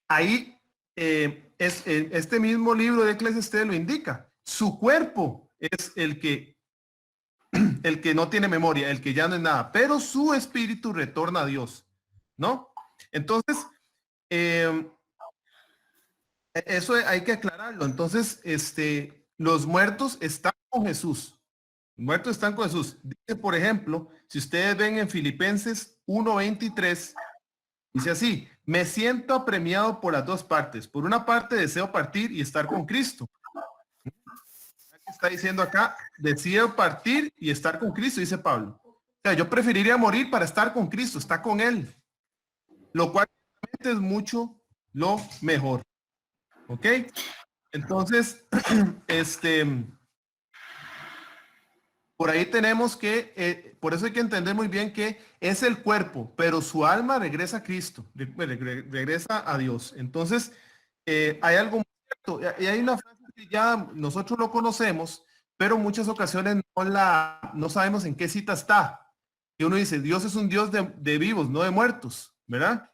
Ahí, este mismo libro de Eclesiastés lo indica. Su cuerpo es el que no tiene memoria, el que ya no es nada, pero su espíritu retorna a Dios, ¿no? Entonces, eso hay que aclararlo. Entonces, los muertos están con Jesús. Los muertos están con Jesús. Dice, por ejemplo, si ustedes ven en Filipenses 1:23, dice así, me siento apremiado por las dos partes. Por una parte, deseo partir y estar con Cristo. Está diciendo acá, deseo partir y estar con Cristo, dice Pablo. O sea, yo preferiría morir para estar con Cristo, estar con Él. Lo cual es mucho lo mejor. ¿Ok? Entonces, por ahí tenemos que, por eso hay que entender muy bien que es el cuerpo, pero su alma regresa a Cristo, regresa a Dios. Entonces, hay algo muy cierto, y hay una frase que ya nosotros lo conocemos, pero en muchas ocasiones no sabemos en qué cita está. Y uno dice, Dios es un Dios de vivos, no de muertos, ¿verdad?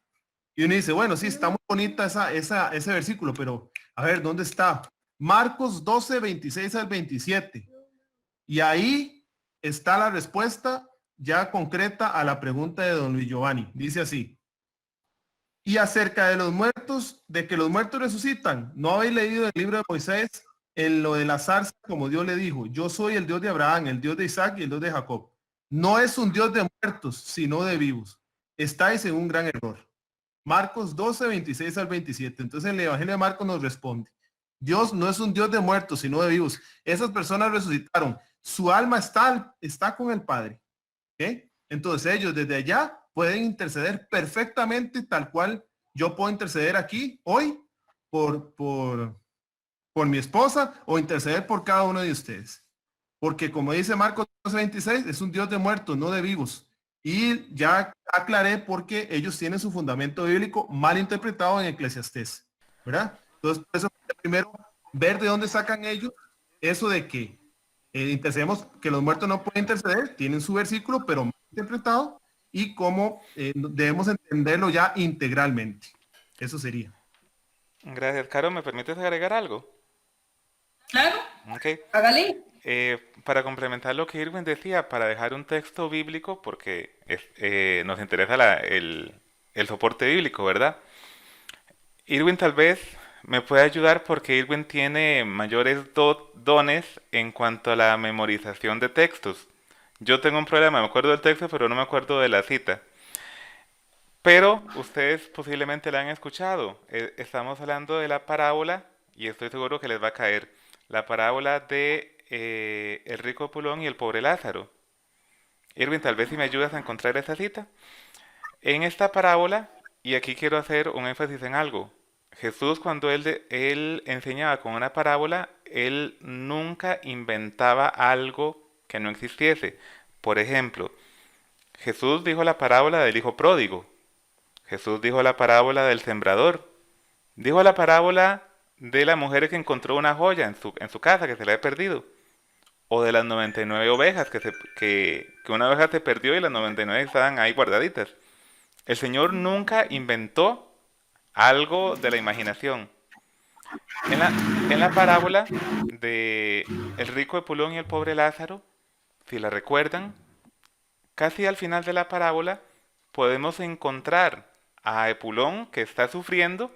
Y uno dice, bueno, sí, está muy bonita ese versículo, pero a ver, ¿dónde está? Marcos 12, 26 al 27. Y ahí está la respuesta ya concreta a la pregunta de don Luis Giovanni. Dice así. Y acerca de los muertos, de que los muertos resucitan, ¿no habéis leído el libro de Moisés en lo de la zarza, como Dios le dijo? Yo soy el Dios de Abraham, el Dios de Isaac y el Dios de Jacob. No es un Dios de muertos, sino de vivos. estáis en un gran error. Marcos 12, 26 al 27. Entonces el Evangelio de Marcos nos responde, Dios no es un Dios de muertos, sino de vivos. Esas personas resucitaron. Su alma está con el Padre. ¿Okay? Entonces ellos desde allá pueden interceder perfectamente, tal cual yo puedo interceder aquí hoy por mi esposa o interceder por cada uno de ustedes. Porque como dice Marcos 26, es un Dios de muertos, no de vivos. Y ya aclaré porque ellos tienen su fundamento bíblico mal interpretado en Eclesiastés, ¿verdad? Entonces, por eso primero ver de dónde sacan ellos eso de que intercedemos, que los muertos no pueden interceder, tienen su versículo, pero mal interpretado, y cómo debemos entenderlo ya integralmente. Eso sería. Gracias, Caro. ¿Me permites agregar algo? Claro, Ok. hágale. Para complementar lo que Irwin decía, para dejar un texto bíblico, porque nos interesa el soporte bíblico, ¿verdad? Irwin tal vez me puede ayudar porque Irwin tiene mayores dones en cuanto a la memorización de textos. Yo tengo un problema, me acuerdo del texto, pero no me acuerdo de la cita. Pero ustedes posiblemente la han escuchado. Estamos hablando de la parábola, y estoy seguro que les va a caer, la parábola de el rico Pulón y el pobre Lázaro. Irving, tal vez si me ayudas a encontrar esa cita. En esta parábola, y aquí quiero hacer un énfasis en algo, Jesús cuando él enseñaba con una parábola, él nunca inventaba algo que no existiese. Por ejemplo, Jesús dijo la parábola del hijo pródigo, Jesús dijo la parábola del sembrador, dijo la parábola de la mujer que encontró una joya en su casa que se le había perdido, o de las 99 ovejas, que una oveja se perdió y las 99 estaban ahí guardaditas. El Señor nunca inventó algo de la imaginación. En la parábola de el rico Epulón y el pobre Lázaro, si la recuerdan, casi al final de la parábola podemos encontrar a Epulón que está sufriendo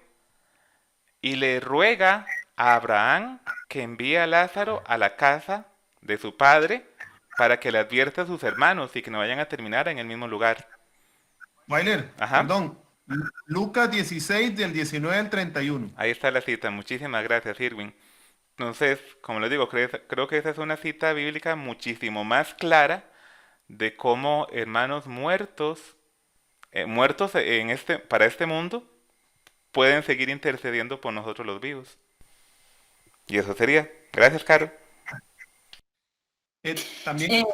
y le ruega a Abraham que envíe a Lázaro a la casa de su padre para que le advierta a sus hermanos y que no vayan a terminar en el mismo lugar. Weiler, Ajá. perdón, Lucas 16 del 19 al 31. Ahí está la cita. Muchísimas gracias, Irwin. Entonces, como les digo, creo que esa es una cita bíblica muchísimo más clara de cómo hermanos muertos para este mundo, pueden seguir intercediendo por nosotros los vivos. Y eso sería. Gracias, Caro. También,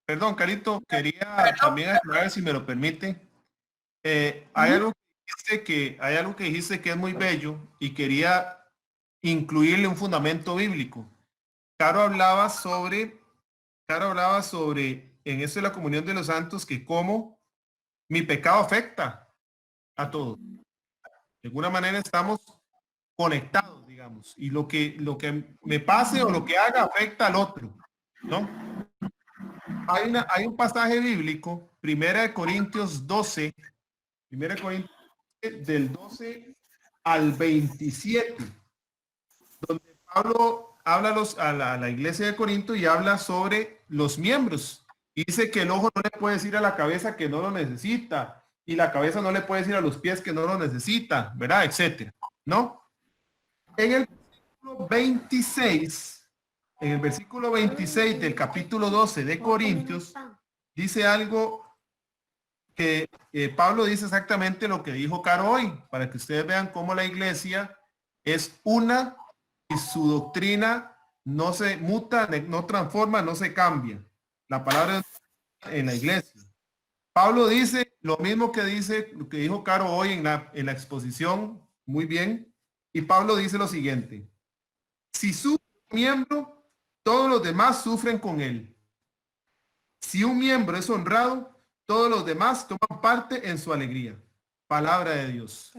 perdón, Carito, quería también aclarar, si me lo permite. Hay algo que dijiste que es muy bello y quería incluirle un fundamento bíblico. Caro hablaba sobre, en esto de la comunión de los santos, que cómo mi pecado afecta a todos. De alguna manera estamos conectados, digamos, y lo que me pase o lo que haga afecta al otro, ¿no? Hay un pasaje bíblico, 1 Corintios 12, 1 Corintios del 12 al 27, donde Pablo habla a la iglesia de Corinto y habla sobre los miembros. Y dice que el ojo no le puede decir a la cabeza que no lo necesita, y la cabeza no le puede decir a los pies que no lo necesita, ¿verdad? Etcétera, ¿no? En el versículo 26 del capítulo 12 de Corintios, dice algo que Pablo dice exactamente lo que dijo Caro hoy, para que ustedes vean cómo la iglesia es una y su doctrina no se muta, no transforma, no se cambia. La palabra en la iglesia. Pablo dice lo mismo que dijo Caro hoy en la exposición, muy bien, y Pablo dice lo siguiente: si sufre un miembro, todos los demás sufren con él. Si un miembro es honrado, todos los demás toman parte en su alegría. Palabra de Dios.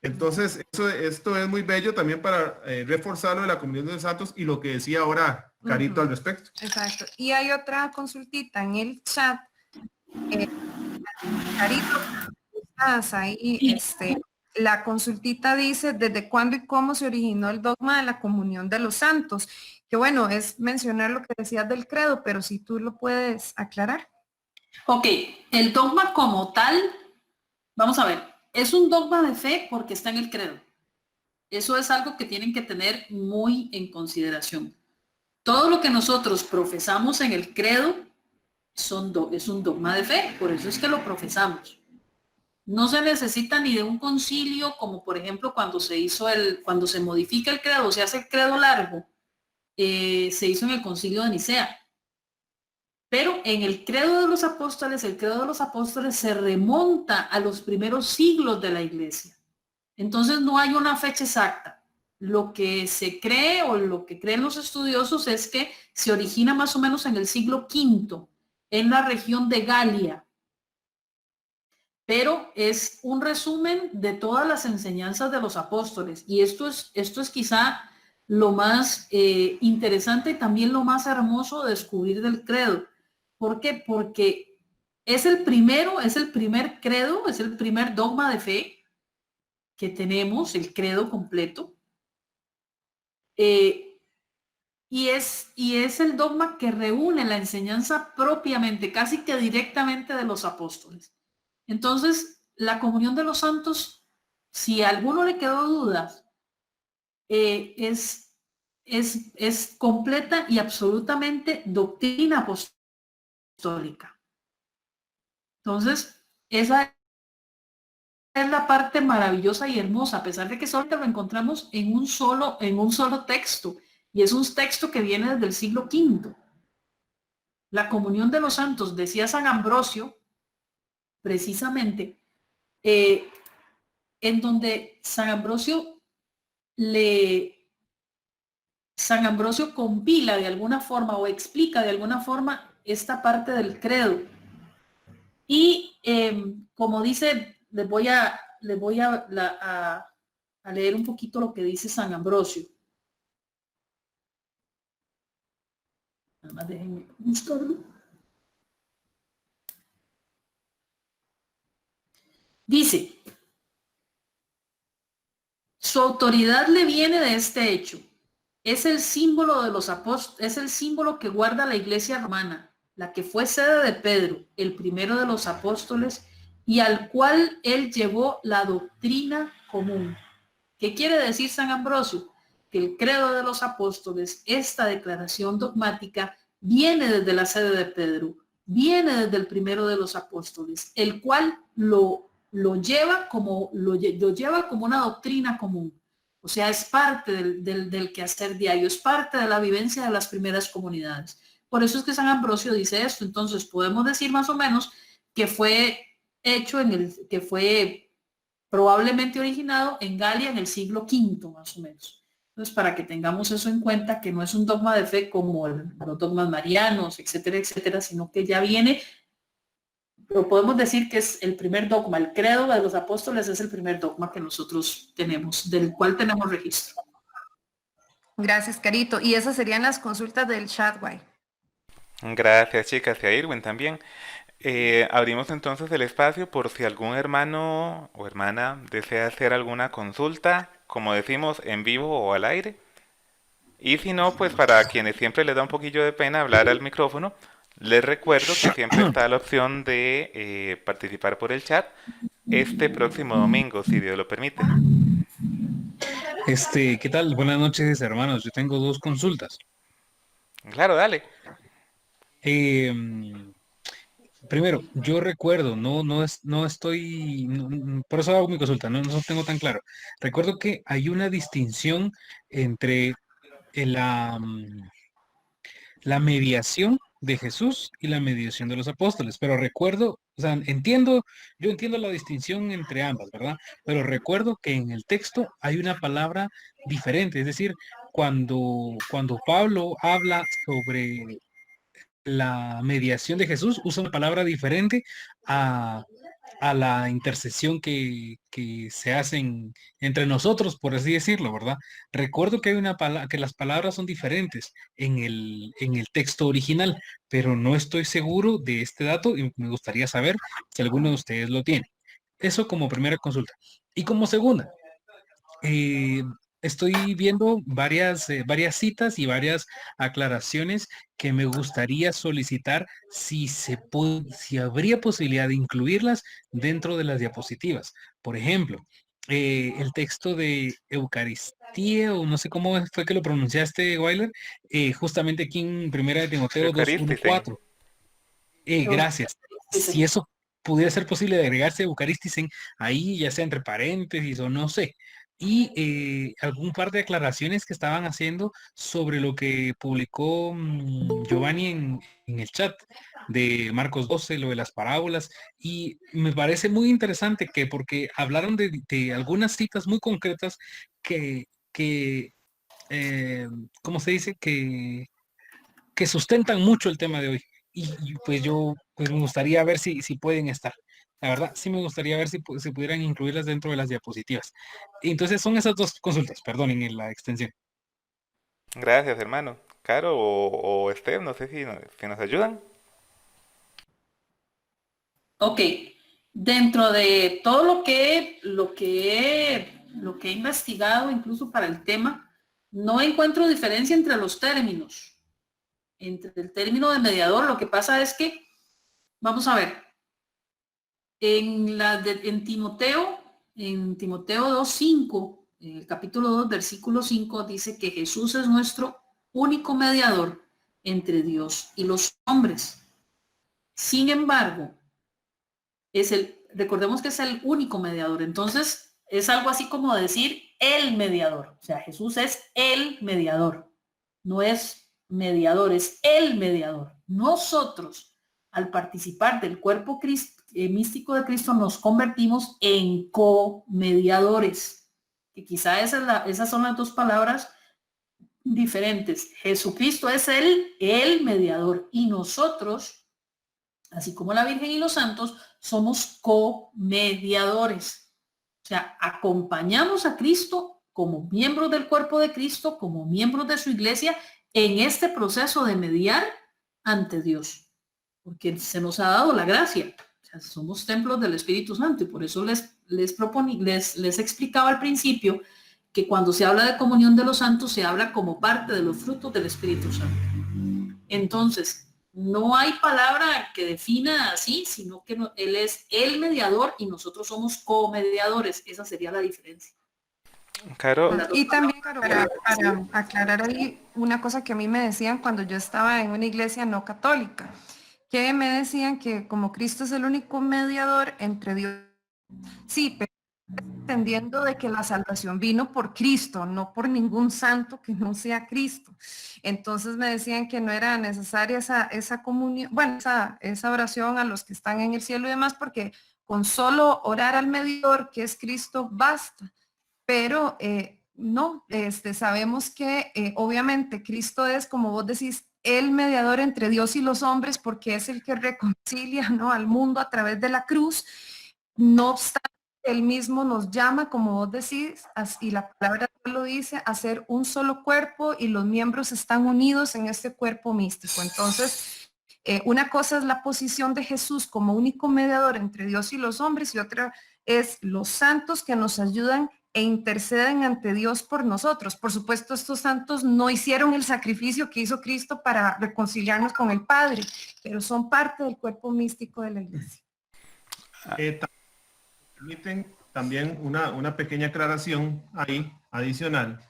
Entonces, esto es muy bello también para reforzar lo de la comunión de los santos y lo que decía ahora Carito al respecto. Exacto. Y hay otra consultita en el chat. Carito, estás ahí, la consultita dice, ¿desde cuándo y cómo se originó el dogma de la comunión de los santos? Que bueno, es mencionar lo que decías del credo, pero si tú lo puedes aclarar. Ok, el dogma como tal, vamos a ver, es un dogma de fe porque está en el credo. Eso es algo que tienen que tener muy en consideración. Todo lo que nosotros profesamos en el credo es un dogma de fe, por eso es que lo profesamos. No se necesita ni de un concilio, como por ejemplo cuando se modifica el credo, se hace el credo largo, se hizo en el concilio de Nicea. Pero en el credo de los apóstoles se remonta a los primeros siglos de la iglesia. Entonces no hay una fecha exacta. Lo que se cree o lo que creen los estudiosos es que se origina más o menos en el siglo V en la región de Galia. Pero es un resumen de todas las enseñanzas de los apóstoles. Y esto es quizá lo más interesante y también lo más hermoso de descubrir del credo. ¿Por qué? Porque es el primer credo, es el primer dogma de fe que tenemos, el credo completo. Y es el dogma que reúne la enseñanza propiamente, casi que directamente de los apóstoles. Entonces, la comunión de los santos, si a alguno le quedó dudas, es completa y absolutamente doctrina apostólica. Entonces, esa es la parte maravillosa y hermosa, a pesar de que solo lo encontramos en un solo texto, y es un texto que viene desde el siglo V. La comunión de los santos, decía San Ambrosio, precisamente, en donde San Ambrosio compila de alguna forma o explica de alguna forma esta parte del credo. Y como dice, les voy a leer un poquito lo que dice San Ambrosio. Nada más déjenme buscarlo. Dice, su autoridad le viene de este hecho. Es el símbolo de los apóstoles, es el símbolo que guarda la iglesia romana, la que fue sede de Pedro, el primero de los apóstoles, y al cual él llevó la doctrina común. ¿Qué quiere decir San Ambrosio? Que el credo de los apóstoles, esta declaración dogmática, viene desde la sede de Pedro, viene desde el primero de los apóstoles, el cual lo lleva como una doctrina común. O sea, es parte del quehacer diario, es parte de la vivencia de las primeras comunidades. Por eso es que San Ambrosio dice esto. Entonces podemos decir más o menos que fue hecho que fue probablemente originado en Galia en el siglo V, más o menos. Entonces, para que tengamos eso en cuenta, que no es un dogma de fe como los dogmas marianos, etcétera, etcétera, sino que ya viene, pero podemos decir que es el primer dogma, el credo de los apóstoles es el primer dogma que nosotros tenemos, del cual tenemos registro. Gracias, Carito. Y esas serían las consultas del chat, guay. Gracias, chicas, y a Irwin también. Abrimos entonces el espacio por si algún hermano o hermana desea hacer alguna consulta, como decimos, en vivo o al aire. Y si no, pues para quienes siempre les da un poquillo de pena hablar al micrófono, les recuerdo que siempre está la opción de participar por el chat este próximo domingo, si Dios lo permite. ¿Qué tal? Buenas noches, hermanos. Yo tengo dos consultas. Claro, dale. Primero, yo recuerdo, por eso hago mi consulta, no tengo tan claro. Recuerdo que hay una distinción entre la mediación de Jesús y la mediación de los apóstoles, pero recuerdo, o sea, yo entiendo la distinción entre ambas, ¿verdad? Pero recuerdo que en el texto hay una palabra diferente, es decir, cuando Pablo habla sobre la mediación de Jesús, usa una palabra diferente a, a la intercesión que se hacen entre nosotros, por así decirlo, ¿verdad? Recuerdo que hay que las palabras son diferentes en el texto original, pero no estoy seguro de este dato y me gustaría saber si alguno de ustedes lo tiene. Eso como primera consulta. Y como segunda, eh, estoy viendo varias citas y varias aclaraciones que me gustaría solicitar si habría posibilidad de incluirlas dentro de las diapositivas. Por ejemplo, el texto de Eucaristía, o no sé cómo fue que lo pronunciaste, Weiler, justamente aquí en Primera de Timoteo 2:1-4. Eucaristisen. Gracias. Si eso pudiera ser posible de agregarse Eucaristisen ahí, ya sea entre paréntesis o no sé. Y algún par de aclaraciones que estaban haciendo sobre lo que publicó Giovanni en el chat de Marcos 12, lo de las parábolas. Y me parece muy interesante que porque hablaron de algunas citas muy concretas que ¿cómo se dice? Que sustentan mucho el tema de hoy. Y pues yo pues me gustaría ver si pueden estar. La verdad, sí me gustaría ver si pudieran incluirlas dentro de las diapositivas. Entonces son esas dos consultas, perdonen en la extensión. Gracias, hermano. Caro o Steph, no sé si nos ayudan. Ok, dentro de todo lo que he investigado, incluso para el tema, no encuentro diferencia entre los términos. Entre el término de mediador, lo que pasa es que, vamos a ver, en Timoteo 2:5, en el capítulo 2, versículo 5, dice que Jesús es nuestro único mediador entre Dios y los hombres. Sin embargo, recordemos que es el único mediador. Entonces, es algo así como decir el mediador. O sea, Jesús es el mediador. No es mediador, es el mediador. Nosotros, al participar del cuerpo místico de Cristo, nos convertimos en co-mediadores. Que quizá esas son las dos palabras diferentes. Jesucristo es el mediador y nosotros, así como la Virgen y los santos, somos co-mediadores. O sea, acompañamos a Cristo como miembros del cuerpo de Cristo, como miembros de su iglesia, en este proceso de mediar ante Dios. Porque se nos ha dado la gracia. O sea, somos templos del Espíritu Santo y por eso les explicaba al principio que cuando se habla de comunión de los santos se habla como parte de los frutos del Espíritu Santo. Entonces, no hay palabra que defina así, sino que él es el mediador y nosotros somos co-mediadores. Esa sería la diferencia. Caro, Y también para aclarar ahí una cosa que a mí me decían cuando yo estaba en una iglesia no católica, que me decían que como Cristo es el único mediador entre Dios, sí, pero entendiendo de que la salvación vino por Cristo, no por ningún santo que no sea Cristo. Entonces me decían que no era necesaria esa comunión, bueno, esa oración a los que están en el cielo y demás, porque con solo orar al mediador, que es Cristo, basta. Pero no, sabemos que obviamente Cristo es, como vos decís, el mediador entre Dios y los hombres, porque es el que reconcilia, ¿no?, al mundo a través de la cruz. No obstante, él mismo nos llama, como vos decís, y la palabra lo dice, a ser un solo cuerpo y los miembros están unidos en este cuerpo místico. Entonces, una cosa es la posición de Jesús como único mediador entre Dios y los hombres y otra es los santos que nos ayudan e interceden ante Dios por nosotros. Por supuesto, estos santos no hicieron el sacrificio que hizo Cristo para reconciliarnos con el Padre, pero son parte del cuerpo místico de la iglesia. Permiten también una pequeña aclaración ahí, adicional.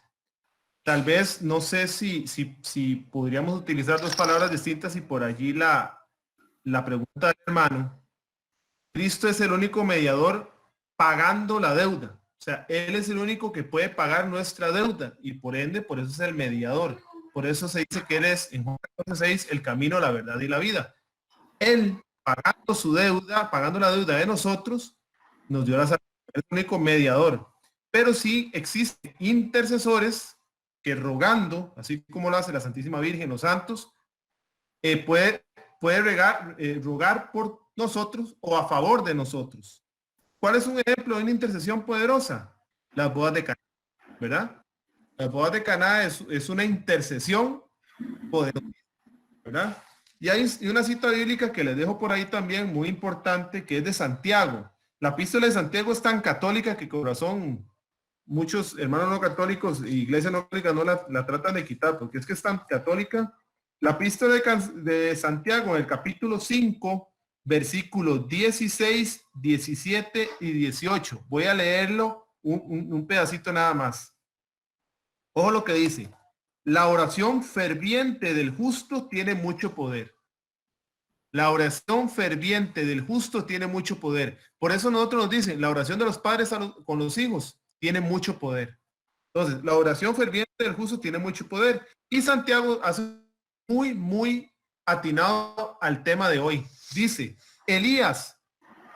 Tal vez, no sé si podríamos utilizar dos palabras distintas y por allí la pregunta del hermano. Cristo es el único mediador pagando la deuda. O sea, Él es el único que puede pagar nuestra deuda y por ende, por eso es el mediador. Por eso se dice que Él es, en Juan 14:6, el camino, la verdad y la vida. Él, pagando su deuda, pagando la deuda de nosotros, nos dio la salvación, es el único mediador. Pero sí existen intercesores que rogando, así como lo hace la Santísima Virgen, los santos, puede rogar por nosotros o a favor de nosotros. ¿Cuál es un ejemplo de una intercesión poderosa? Las bodas de Caná, ¿verdad? Las bodas de Caná es una intercesión poderosa, ¿verdad? Y hay una cita bíblica que les dejo por ahí también, muy importante, que es de Santiago. La epístola de Santiago es tan católica que corazón muchos hermanos no católicos y iglesia no católica no la tratan de quitar, porque es que es tan católica. La epístola de Santiago, en el capítulo 5, versículos 16, 17 y 18. Voy a leerlo un pedacito nada más. Ojo lo que dice. La oración ferviente del justo tiene mucho poder. La oración ferviente del justo tiene mucho poder. Por eso nosotros nos dicen, la oración de los padres con los hijos tiene mucho poder. Entonces, la oración ferviente del justo tiene mucho poder. Y Santiago hace muy atinado al tema de hoy. Dice, Elías,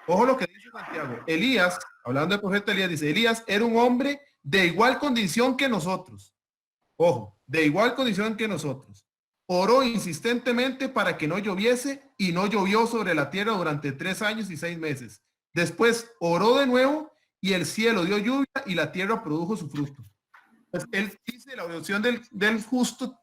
ojo lo que dice Santiago, Elías, hablando del profeta Elías, dice, Elías era un hombre de igual condición que nosotros. Ojo, de igual condición que nosotros. Oró insistentemente para que no lloviese y no llovió sobre la tierra durante 3 años y 6 meses. Después oró de nuevo y el cielo dio lluvia y la tierra produjo su fruto. Pues él dice, la oración del justo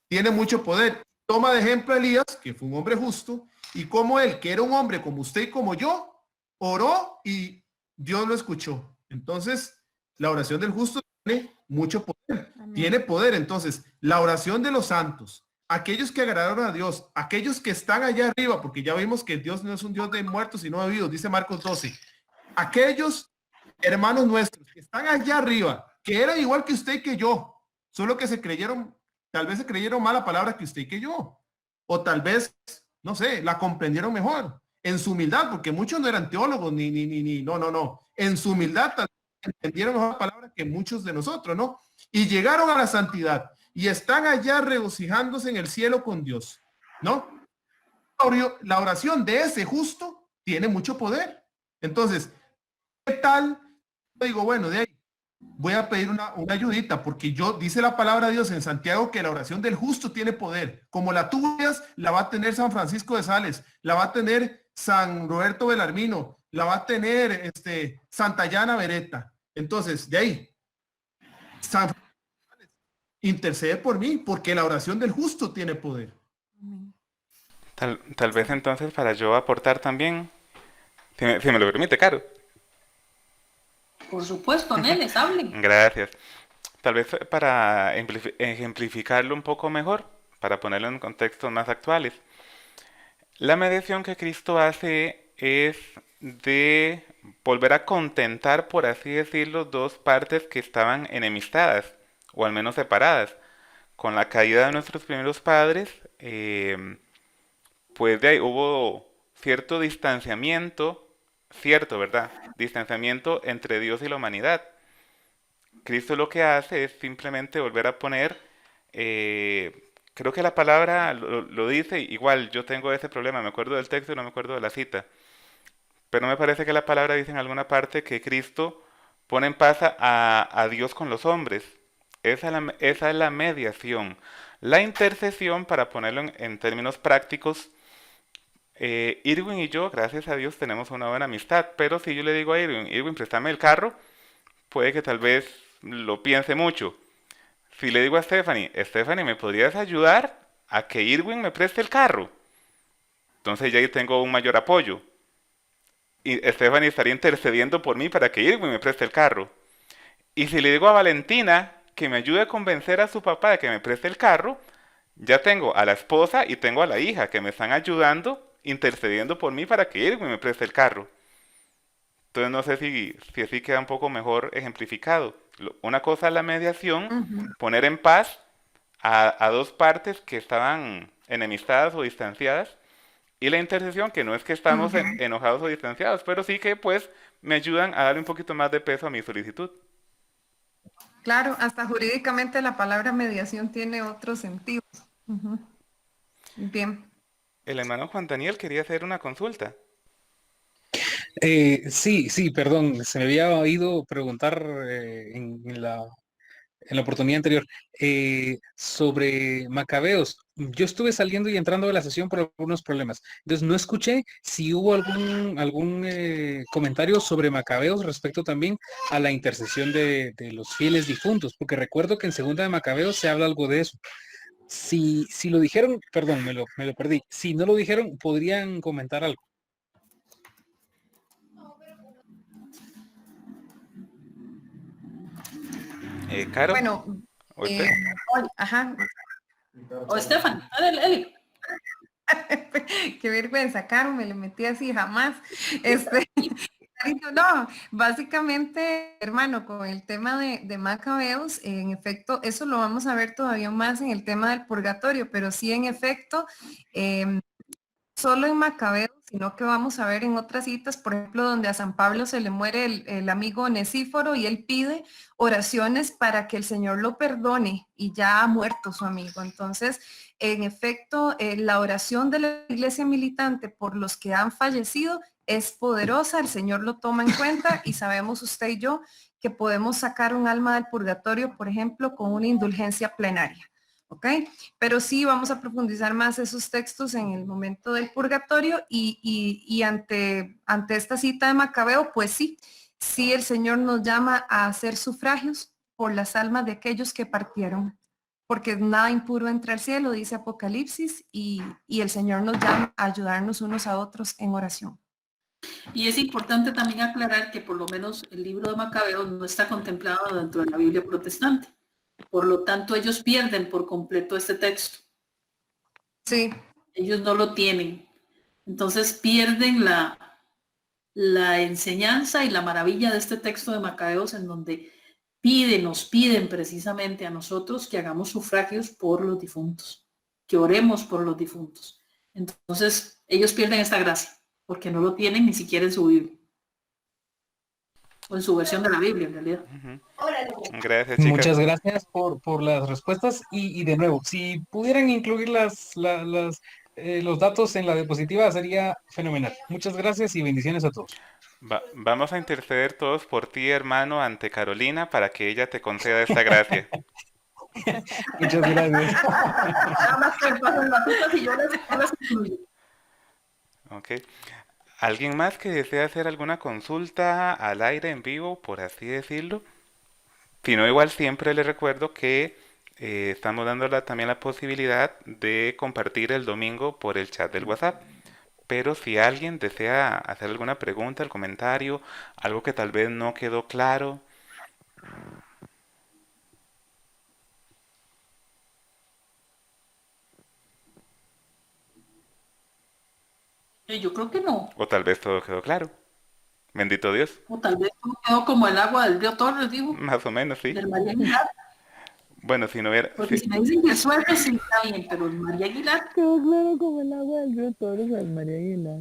tiene mucho poder. Toma de ejemplo a Elías, que fue un hombre justo, y como él, que era un hombre como usted y como yo, oró y Dios lo escuchó. Entonces, la oración del justo tiene mucho poder. Amén. Tiene poder. Entonces, la oración de los santos, aquellos que agradaron a Dios, aquellos que están allá arriba, porque ya vimos que Dios no es un Dios de muertos, sino de vivos, dice Marcos 12. Aquellos hermanos nuestros que están allá arriba, que eran igual que usted y que yo, solo que tal vez se creyeron más la palabra que usted y que yo, o tal vez, no sé, la comprendieron mejor, en su humildad, porque muchos no eran teólogos, no, en su humildad tal vez entendieron mejor la palabra que muchos de nosotros, ¿no? Y llegaron a la santidad, y están allá regocijándose en el cielo con Dios, ¿no? La oración de ese justo tiene mucho poder. Entonces, ¿qué tal? Digo, bueno, de ahí voy a pedir una ayudita, porque dice la palabra de Dios en Santiago que la oración del justo tiene poder. Como la tuyas, la va a tener San Francisco de Sales, la va a tener San Roberto Belarmino, la va a tener Santayana Beretta. Entonces, de ahí, San Francisco de Sales, intercede por mí, porque la oración del justo tiene poder. Tal vez entonces para yo aportar también, si me lo permite, Caro. Por supuesto, Neles, hablen. Gracias. Tal vez para ejemplificarlo un poco mejor, para ponerlo en contextos más actuales. La mediación que Cristo hace es de volver a contentar, por así decirlo, dos partes que estaban enemistadas, o al menos separadas. Con la caída de nuestros primeros padres, pues de ahí hubo cierto distanciamiento, ¿verdad? Distanciamiento entre Dios y la humanidad. Cristo lo que hace es simplemente volver a poner, creo que la palabra lo dice, igual yo tengo ese problema, me acuerdo del texto y no me acuerdo de la cita, pero me parece que la palabra dice en alguna parte que Cristo pone en paz a Dios con los hombres. Esa es la mediación. La intercesión, para ponerlo en términos prácticos, Irwin y yo, gracias a Dios, tenemos una buena amistad, pero si yo le digo a Irwin, préstame el carro, puede que tal vez lo piense mucho. Si le digo a Stephanie, ¿me podrías ayudar a que Irwin me preste el carro? Entonces ya ahí tengo un mayor apoyo. Y Stephanie estaría intercediendo por mí para que Irwin me preste el carro. Y si le digo a Valentina que me ayude a convencer a su papá de que me preste el carro, ya tengo a la esposa y tengo a la hija que me están ayudando, intercediendo por mí para que Irwin me preste el carro. Entonces no sé si así queda un poco mejor ejemplificado. Una cosa es la mediación, poner en paz a dos partes que estaban enemistadas o distanciadas, y la intercesión, que no es que estamos enojados o distanciados, pero sí que pues me ayudan a darle un poquito más de peso a mi solicitud. Claro, hasta jurídicamente la palabra mediación tiene otros sentidos. Bien. El hermano Juan Daniel quería hacer una consulta. Sí, perdón, se me había oído preguntar en la oportunidad anterior sobre Macabeos. Yo estuve saliendo y entrando de la sesión por algunos problemas. Entonces no escuché si hubo algún comentario sobre Macabeos respecto también a la intercesión de los fieles difuntos, porque recuerdo que en Segunda de Macabeos se habla algo de eso. Si lo dijeron, perdón, me lo perdí. Si no lo dijeron, podrían comentar algo. Caro, Bueno, ¿o usted? ajá, O Estefan, Eli. qué vergüenza, Caro, me le metí así jamás. Este, no, básicamente, hermano, con el tema de Macabeos, en efecto, eso lo vamos a ver todavía más en el tema del purgatorio, pero sí, en efecto, solo en Macabeos, sino que vamos a ver en otras citas, por ejemplo, donde a San Pablo se le muere el amigo Onesíforo y él pide oraciones para que el Señor lo perdone y ya ha muerto su amigo. Entonces, en efecto, la oración de la iglesia militante por los que han fallecido es poderosa, el Señor lo toma en cuenta y sabemos usted y yo que podemos sacar un alma del purgatorio, por ejemplo, con una indulgencia plenaria. ¿Ok? Pero sí vamos a profundizar más esos textos en el momento del purgatorio y ante esta cita de Macabeo, pues sí el Señor nos llama a hacer sufragios por las almas de aquellos que partieron, porque nada impuro entra al cielo, dice Apocalipsis, y el Señor nos llama a ayudarnos unos a otros en oración. Y es importante también aclarar que por lo menos el libro de Macabeos no está contemplado dentro de la Biblia protestante. Por lo tanto, ellos pierden por completo este texto. Sí. Ellos no lo tienen. Entonces pierden la enseñanza y la maravilla de este texto de Macabeos, en donde nos piden precisamente a nosotros que hagamos sufragios por los difuntos, que oremos por los difuntos. Entonces, ellos pierden esta gracia, porque no lo tienen ni siquiera en su Biblia. O en su versión de la Biblia, en realidad. Gracias, chicas. Muchas gracias por las respuestas y de nuevo, si pudieran incluir los datos en la diapositiva sería fenomenal. Muchas gracias y bendiciones a todos. Vamos a interceder todos por ti, hermano, ante Carolina para que ella te conceda esta gracia. Muchas gracias. Nada más que me pasen las citas y yo las incluyo. Ok. ¿Alguien más que desea hacer alguna consulta al aire en vivo, por así decirlo? Si no, igual siempre les recuerdo que estamos dando también la posibilidad de compartir el domingo por el chat del WhatsApp. Pero si alguien desea hacer alguna pregunta, el comentario, algo que tal vez no quedó claro. Yo creo que no. O tal vez todo quedó claro. Bendito Dios. O tal vez todo quedó como el agua del río Torres, digo. Más o menos, sí. Del María Aguilar. Bueno, si no hubiera... Porque si me dicen que suerte, sí está bien, pero el María Aguilar. Quedó claro como el agua del río Torres al María Aguilar.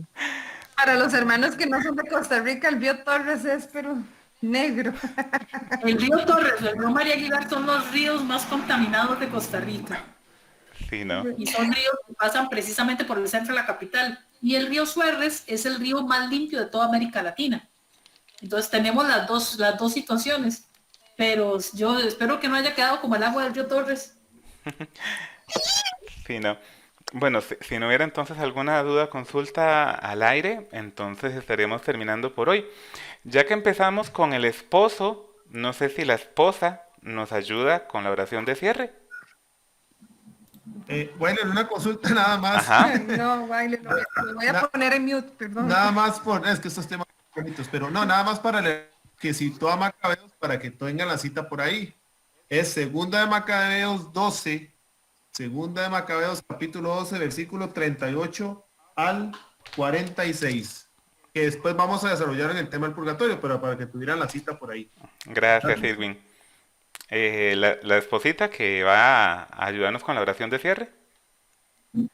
Para los hermanos que no son de Costa Rica, el río Torres es pero negro. El río Torres, el río María Aguilar son los ríos más contaminados de Costa Rica. Sí, ¿no? Y son ríos que pasan precisamente por el centro de la capital. Y el río Suerres es el río más limpio de toda América Latina. Entonces tenemos las dos situaciones. Pero yo espero que no haya quedado como el agua del río Torres. Sí, no. Bueno, si no hubiera entonces alguna duda, consulta al aire, entonces estaremos terminando por hoy. Ya que empezamos con el esposo, no sé si la esposa nos ayuda con la oración de cierre. Bueno, en una consulta nada más. Ajá. No, baile, lo voy a poner en mute, perdón. Nada más es que estos temas son bonitos, pero no, nada más para leer que citó a Macabeos para que tengan la cita por ahí. Es segunda de Macabeos 12, segunda de Macabeos capítulo 12, versículo 38 al 46. Que después vamos a desarrollar en el tema del purgatorio, pero para que tuvieran la cita por ahí. Gracias, Edwin. La esposita que va a ayudarnos con la oración de cierre. En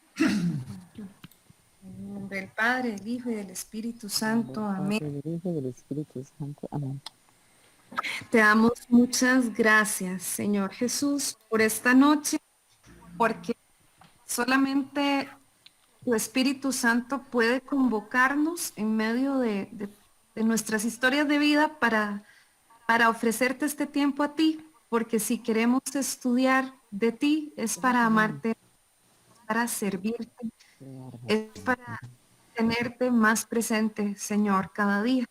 nombre del Padre, del Hijo y del Espíritu Santo. Amén. Del Hijo y del Espíritu Santo. Amén. Te damos muchas gracias, Señor Jesús, por esta noche, porque solamente tu Espíritu Santo puede convocarnos en medio de nuestras historias de vida para ofrecerte este tiempo a ti, porque si queremos estudiar de ti es para amarte, para servirte, es para tenerte más presente, Señor, cada día.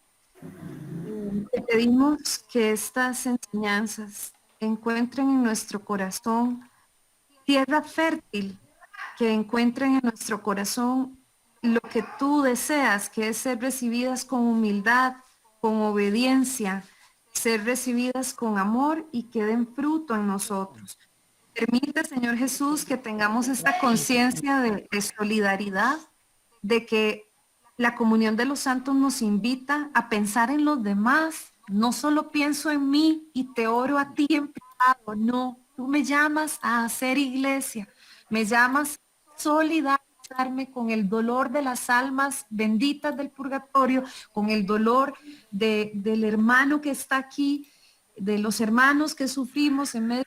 Te pedimos que estas enseñanzas encuentren en nuestro corazón tierra fértil, que encuentren en nuestro corazón lo que tú deseas, que es ser recibidas con humildad, con obediencia, ser recibidas con amor y que den fruto en nosotros. Permite, Señor Jesús, que tengamos esta conciencia de solidaridad, de que la comunión de los santos nos invita a pensar en los demás. No solo pienso en mí y te oro a ti en privado, no. Tú me llamas a hacer iglesia, me llamas a solidarizarme con el dolor de las almas benditas del purgatorio, con el dolor del hermano que está aquí, de los hermanos que sufrimos en medio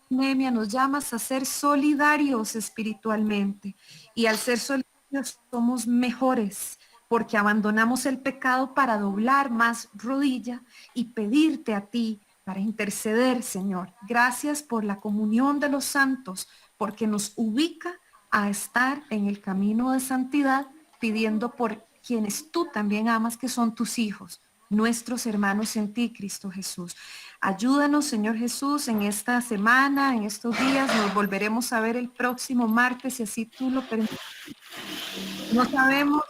pandemia. Nos llamas a ser solidarios espiritualmente, y al ser solidarios somos mejores porque abandonamos el pecado para doblar más rodilla y pedirte a ti para interceder, Señor. Gracias por la comunión de los santos, porque nos ubica a estar en el camino de santidad, pidiendo por quienes tú también amas, que son tus hijos, nuestros hermanos en ti, Cristo Jesús. Ayúdanos, Señor Jesús, en esta semana, en estos días. Nos volveremos a ver el próximo martes, si así tú lo permites. No sabemos,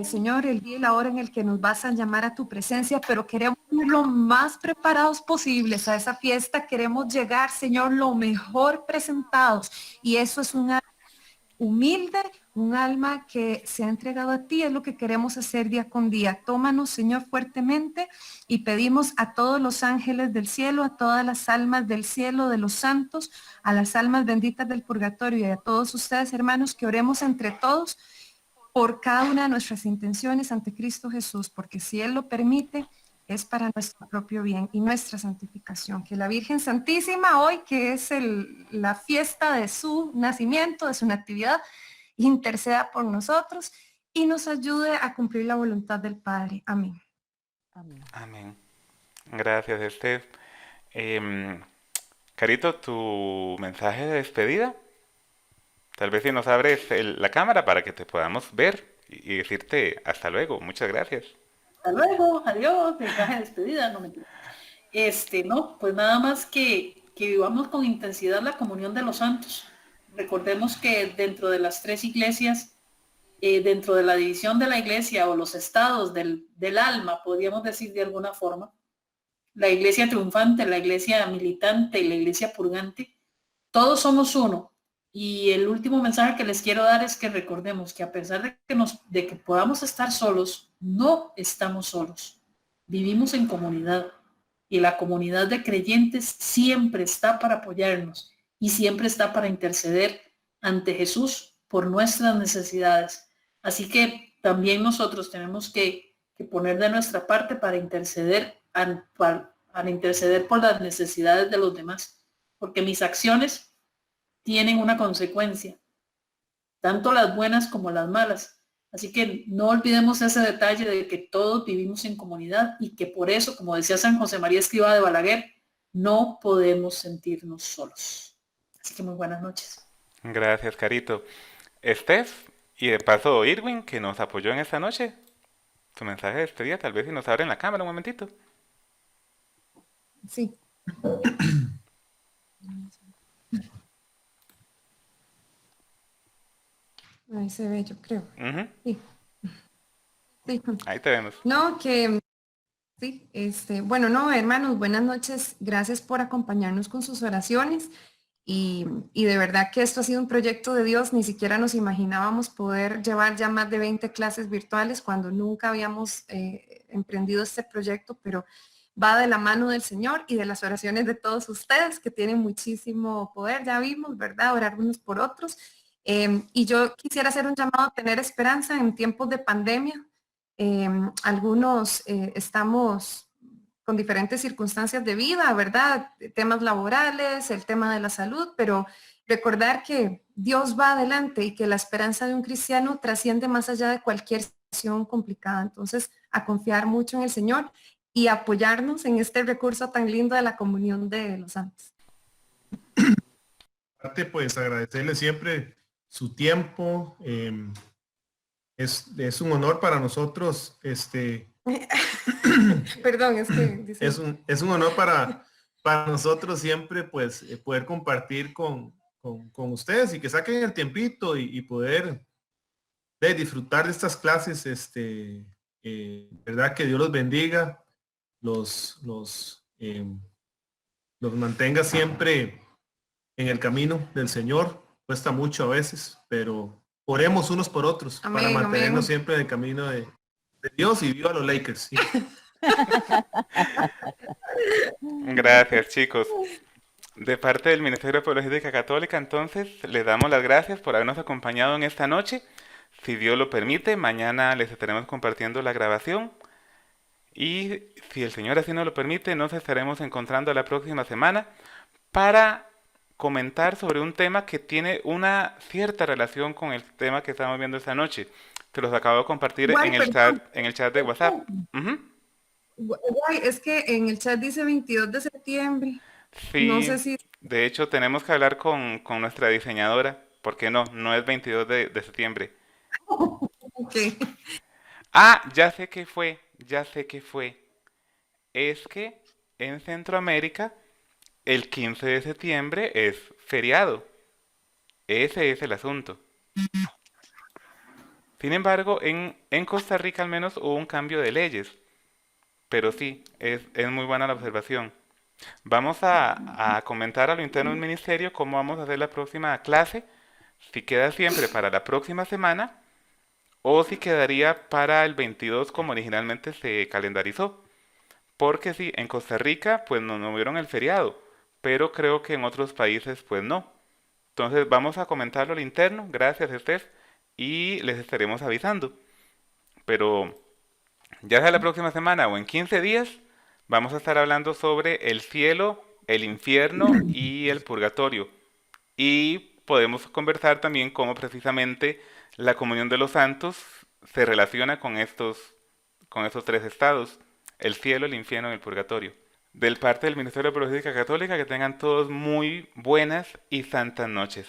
Señor, el día y la hora en el que nos vas a llamar a tu presencia, pero queremos ir lo más preparados posibles a esa fiesta. Queremos llegar, Señor, lo mejor presentados. Y eso es un alma humilde, un alma que se ha entregado a ti. Es lo que queremos hacer día con día. Tómanos, Señor, fuertemente, y pedimos a todos los ángeles del cielo, a todas las almas del cielo, de los santos, a las almas benditas del purgatorio y a todos ustedes, hermanos, que oremos entre todos por cada una de nuestras intenciones ante Cristo Jesús, porque si Él lo permite, es para nuestro propio bien y nuestra santificación. Que la Virgen Santísima, hoy que es la fiesta de su nacimiento, de su natividad, interceda por nosotros y nos ayude a cumplir la voluntad del Padre. Amén. Amén. Amén. Gracias, Esther. Carito, tu mensaje de despedida. Tal vez si nos abres la cámara para que te podamos ver y decirte hasta luego. Muchas gracias. Hasta luego, adiós, mensaje de despedida, no mentira. No, pues nada más que vivamos con intensidad la comunión de los santos. Recordemos que dentro de las tres iglesias, dentro de la división de la iglesia o los estados del alma, podríamos decir de alguna forma, la iglesia triunfante, la iglesia militante y la iglesia purgante, todos somos uno. Y el último mensaje que les quiero dar es que recordemos que a pesar de que podamos estar solos, no estamos solos. Vivimos en comunidad, y la comunidad de creyentes siempre está para apoyarnos y siempre está para interceder ante Jesús por nuestras necesidades. Así que también nosotros tenemos que poner de nuestra parte para interceder, para interceder por las necesidades de los demás, porque mis acciones tienen una consecuencia, tanto las buenas como las malas. Así que no olvidemos ese detalle de que todos vivimos en comunidad y que por eso, como decía San José María Escrivá de Balaguer, no podemos sentirnos solos. Así que muy buenas noches. Gracias, Carito. Steph, y de paso Irwin, que nos apoyó en esta noche. Tu mensaje de despedida, tal vez si nos abren la cámara un momentito. Sí. Ahí se ve, yo creo. Ujú. Sí. Sí. Ahí te vemos. No, que sí, bueno, no, hermanos, buenas noches. Gracias por acompañarnos con sus oraciones. Y de verdad que esto ha sido un proyecto de Dios. Ni siquiera nos imaginábamos poder llevar ya más de 20 clases virtuales cuando nunca habíamos emprendido este proyecto, pero va de la mano del Señor y de las oraciones de todos ustedes, que tienen muchísimo poder. Ya vimos, ¿verdad? Orar unos por otros. Y yo quisiera hacer un llamado a tener esperanza en tiempos de pandemia. Algunos estamos con diferentes circunstancias de vida, ¿verdad? Temas laborales, el tema de la salud, pero recordar que Dios va adelante y que la esperanza de un cristiano trasciende más allá de cualquier situación complicada. Entonces, a confiar mucho en el Señor y apoyarnos en este recurso tan lindo de la comunión de los santos. Aparte, pues agradecerle siempre su tiempo. Es un honor para nosotros, Perdón, es que es un honor para nosotros siempre, pues, poder compartir con ustedes y que saquen el tiempito y poder disfrutar de estas clases, verdad, que Dios los bendiga, los eh, nos mantenga siempre en el camino del Señor. Cuesta mucho a veces, pero oremos unos por otros para Amén, mantenernos amén. siempre en el camino de Dios, y viva los Lakers. ¿Sí? Gracias, chicos. De parte del Ministerio de Apologética Católica, entonces, les damos las gracias por habernos acompañado en esta noche. Si Dios lo permite, mañana les estaremos compartiendo la grabación. Y si el Señor así nos lo permite, nos estaremos encontrando la próxima semana para comentar sobre un tema que tiene una cierta relación con el tema que estamos viendo esta noche. Se los acabo de compartir Guay, perdón. en el chat de WhatsApp. Ujú. Guay, es que en el chat dice 22 de septiembre. No sé Sí, si... de hecho tenemos que hablar con nuestra diseñadora, porque no es 22 de septiembre. Ok. Ah, ya sé qué fue, ya sé qué fue. Es que en Centroamérica el 15 de septiembre es feriado. Ese es el asunto. Sin embargo, en Costa Rica al menos hubo un cambio de leyes. Pero sí, es muy buena la observación. Vamos a comentar a lo interno del ministerio cómo vamos a hacer la próxima clase, si queda siempre para la próxima semana o si quedaría para el 22 como originalmente se calendarizó. Porque sí, en Costa Rica pues no hubieron el feriado, pero creo que en otros países pues no. Entonces vamos a comentarlo al interno, gracias Steph, y les estaremos avisando. Pero ya sea la próxima semana o en 15 días, vamos a estar hablando sobre el cielo, el infierno y el purgatorio. Y podemos conversar también cómo precisamente la comunión de los santos se relaciona con estos tres estados, el cielo, el infierno y el purgatorio. Del parte del Ministerio de Apologética Católica, que tengan todos muy buenas y santas noches.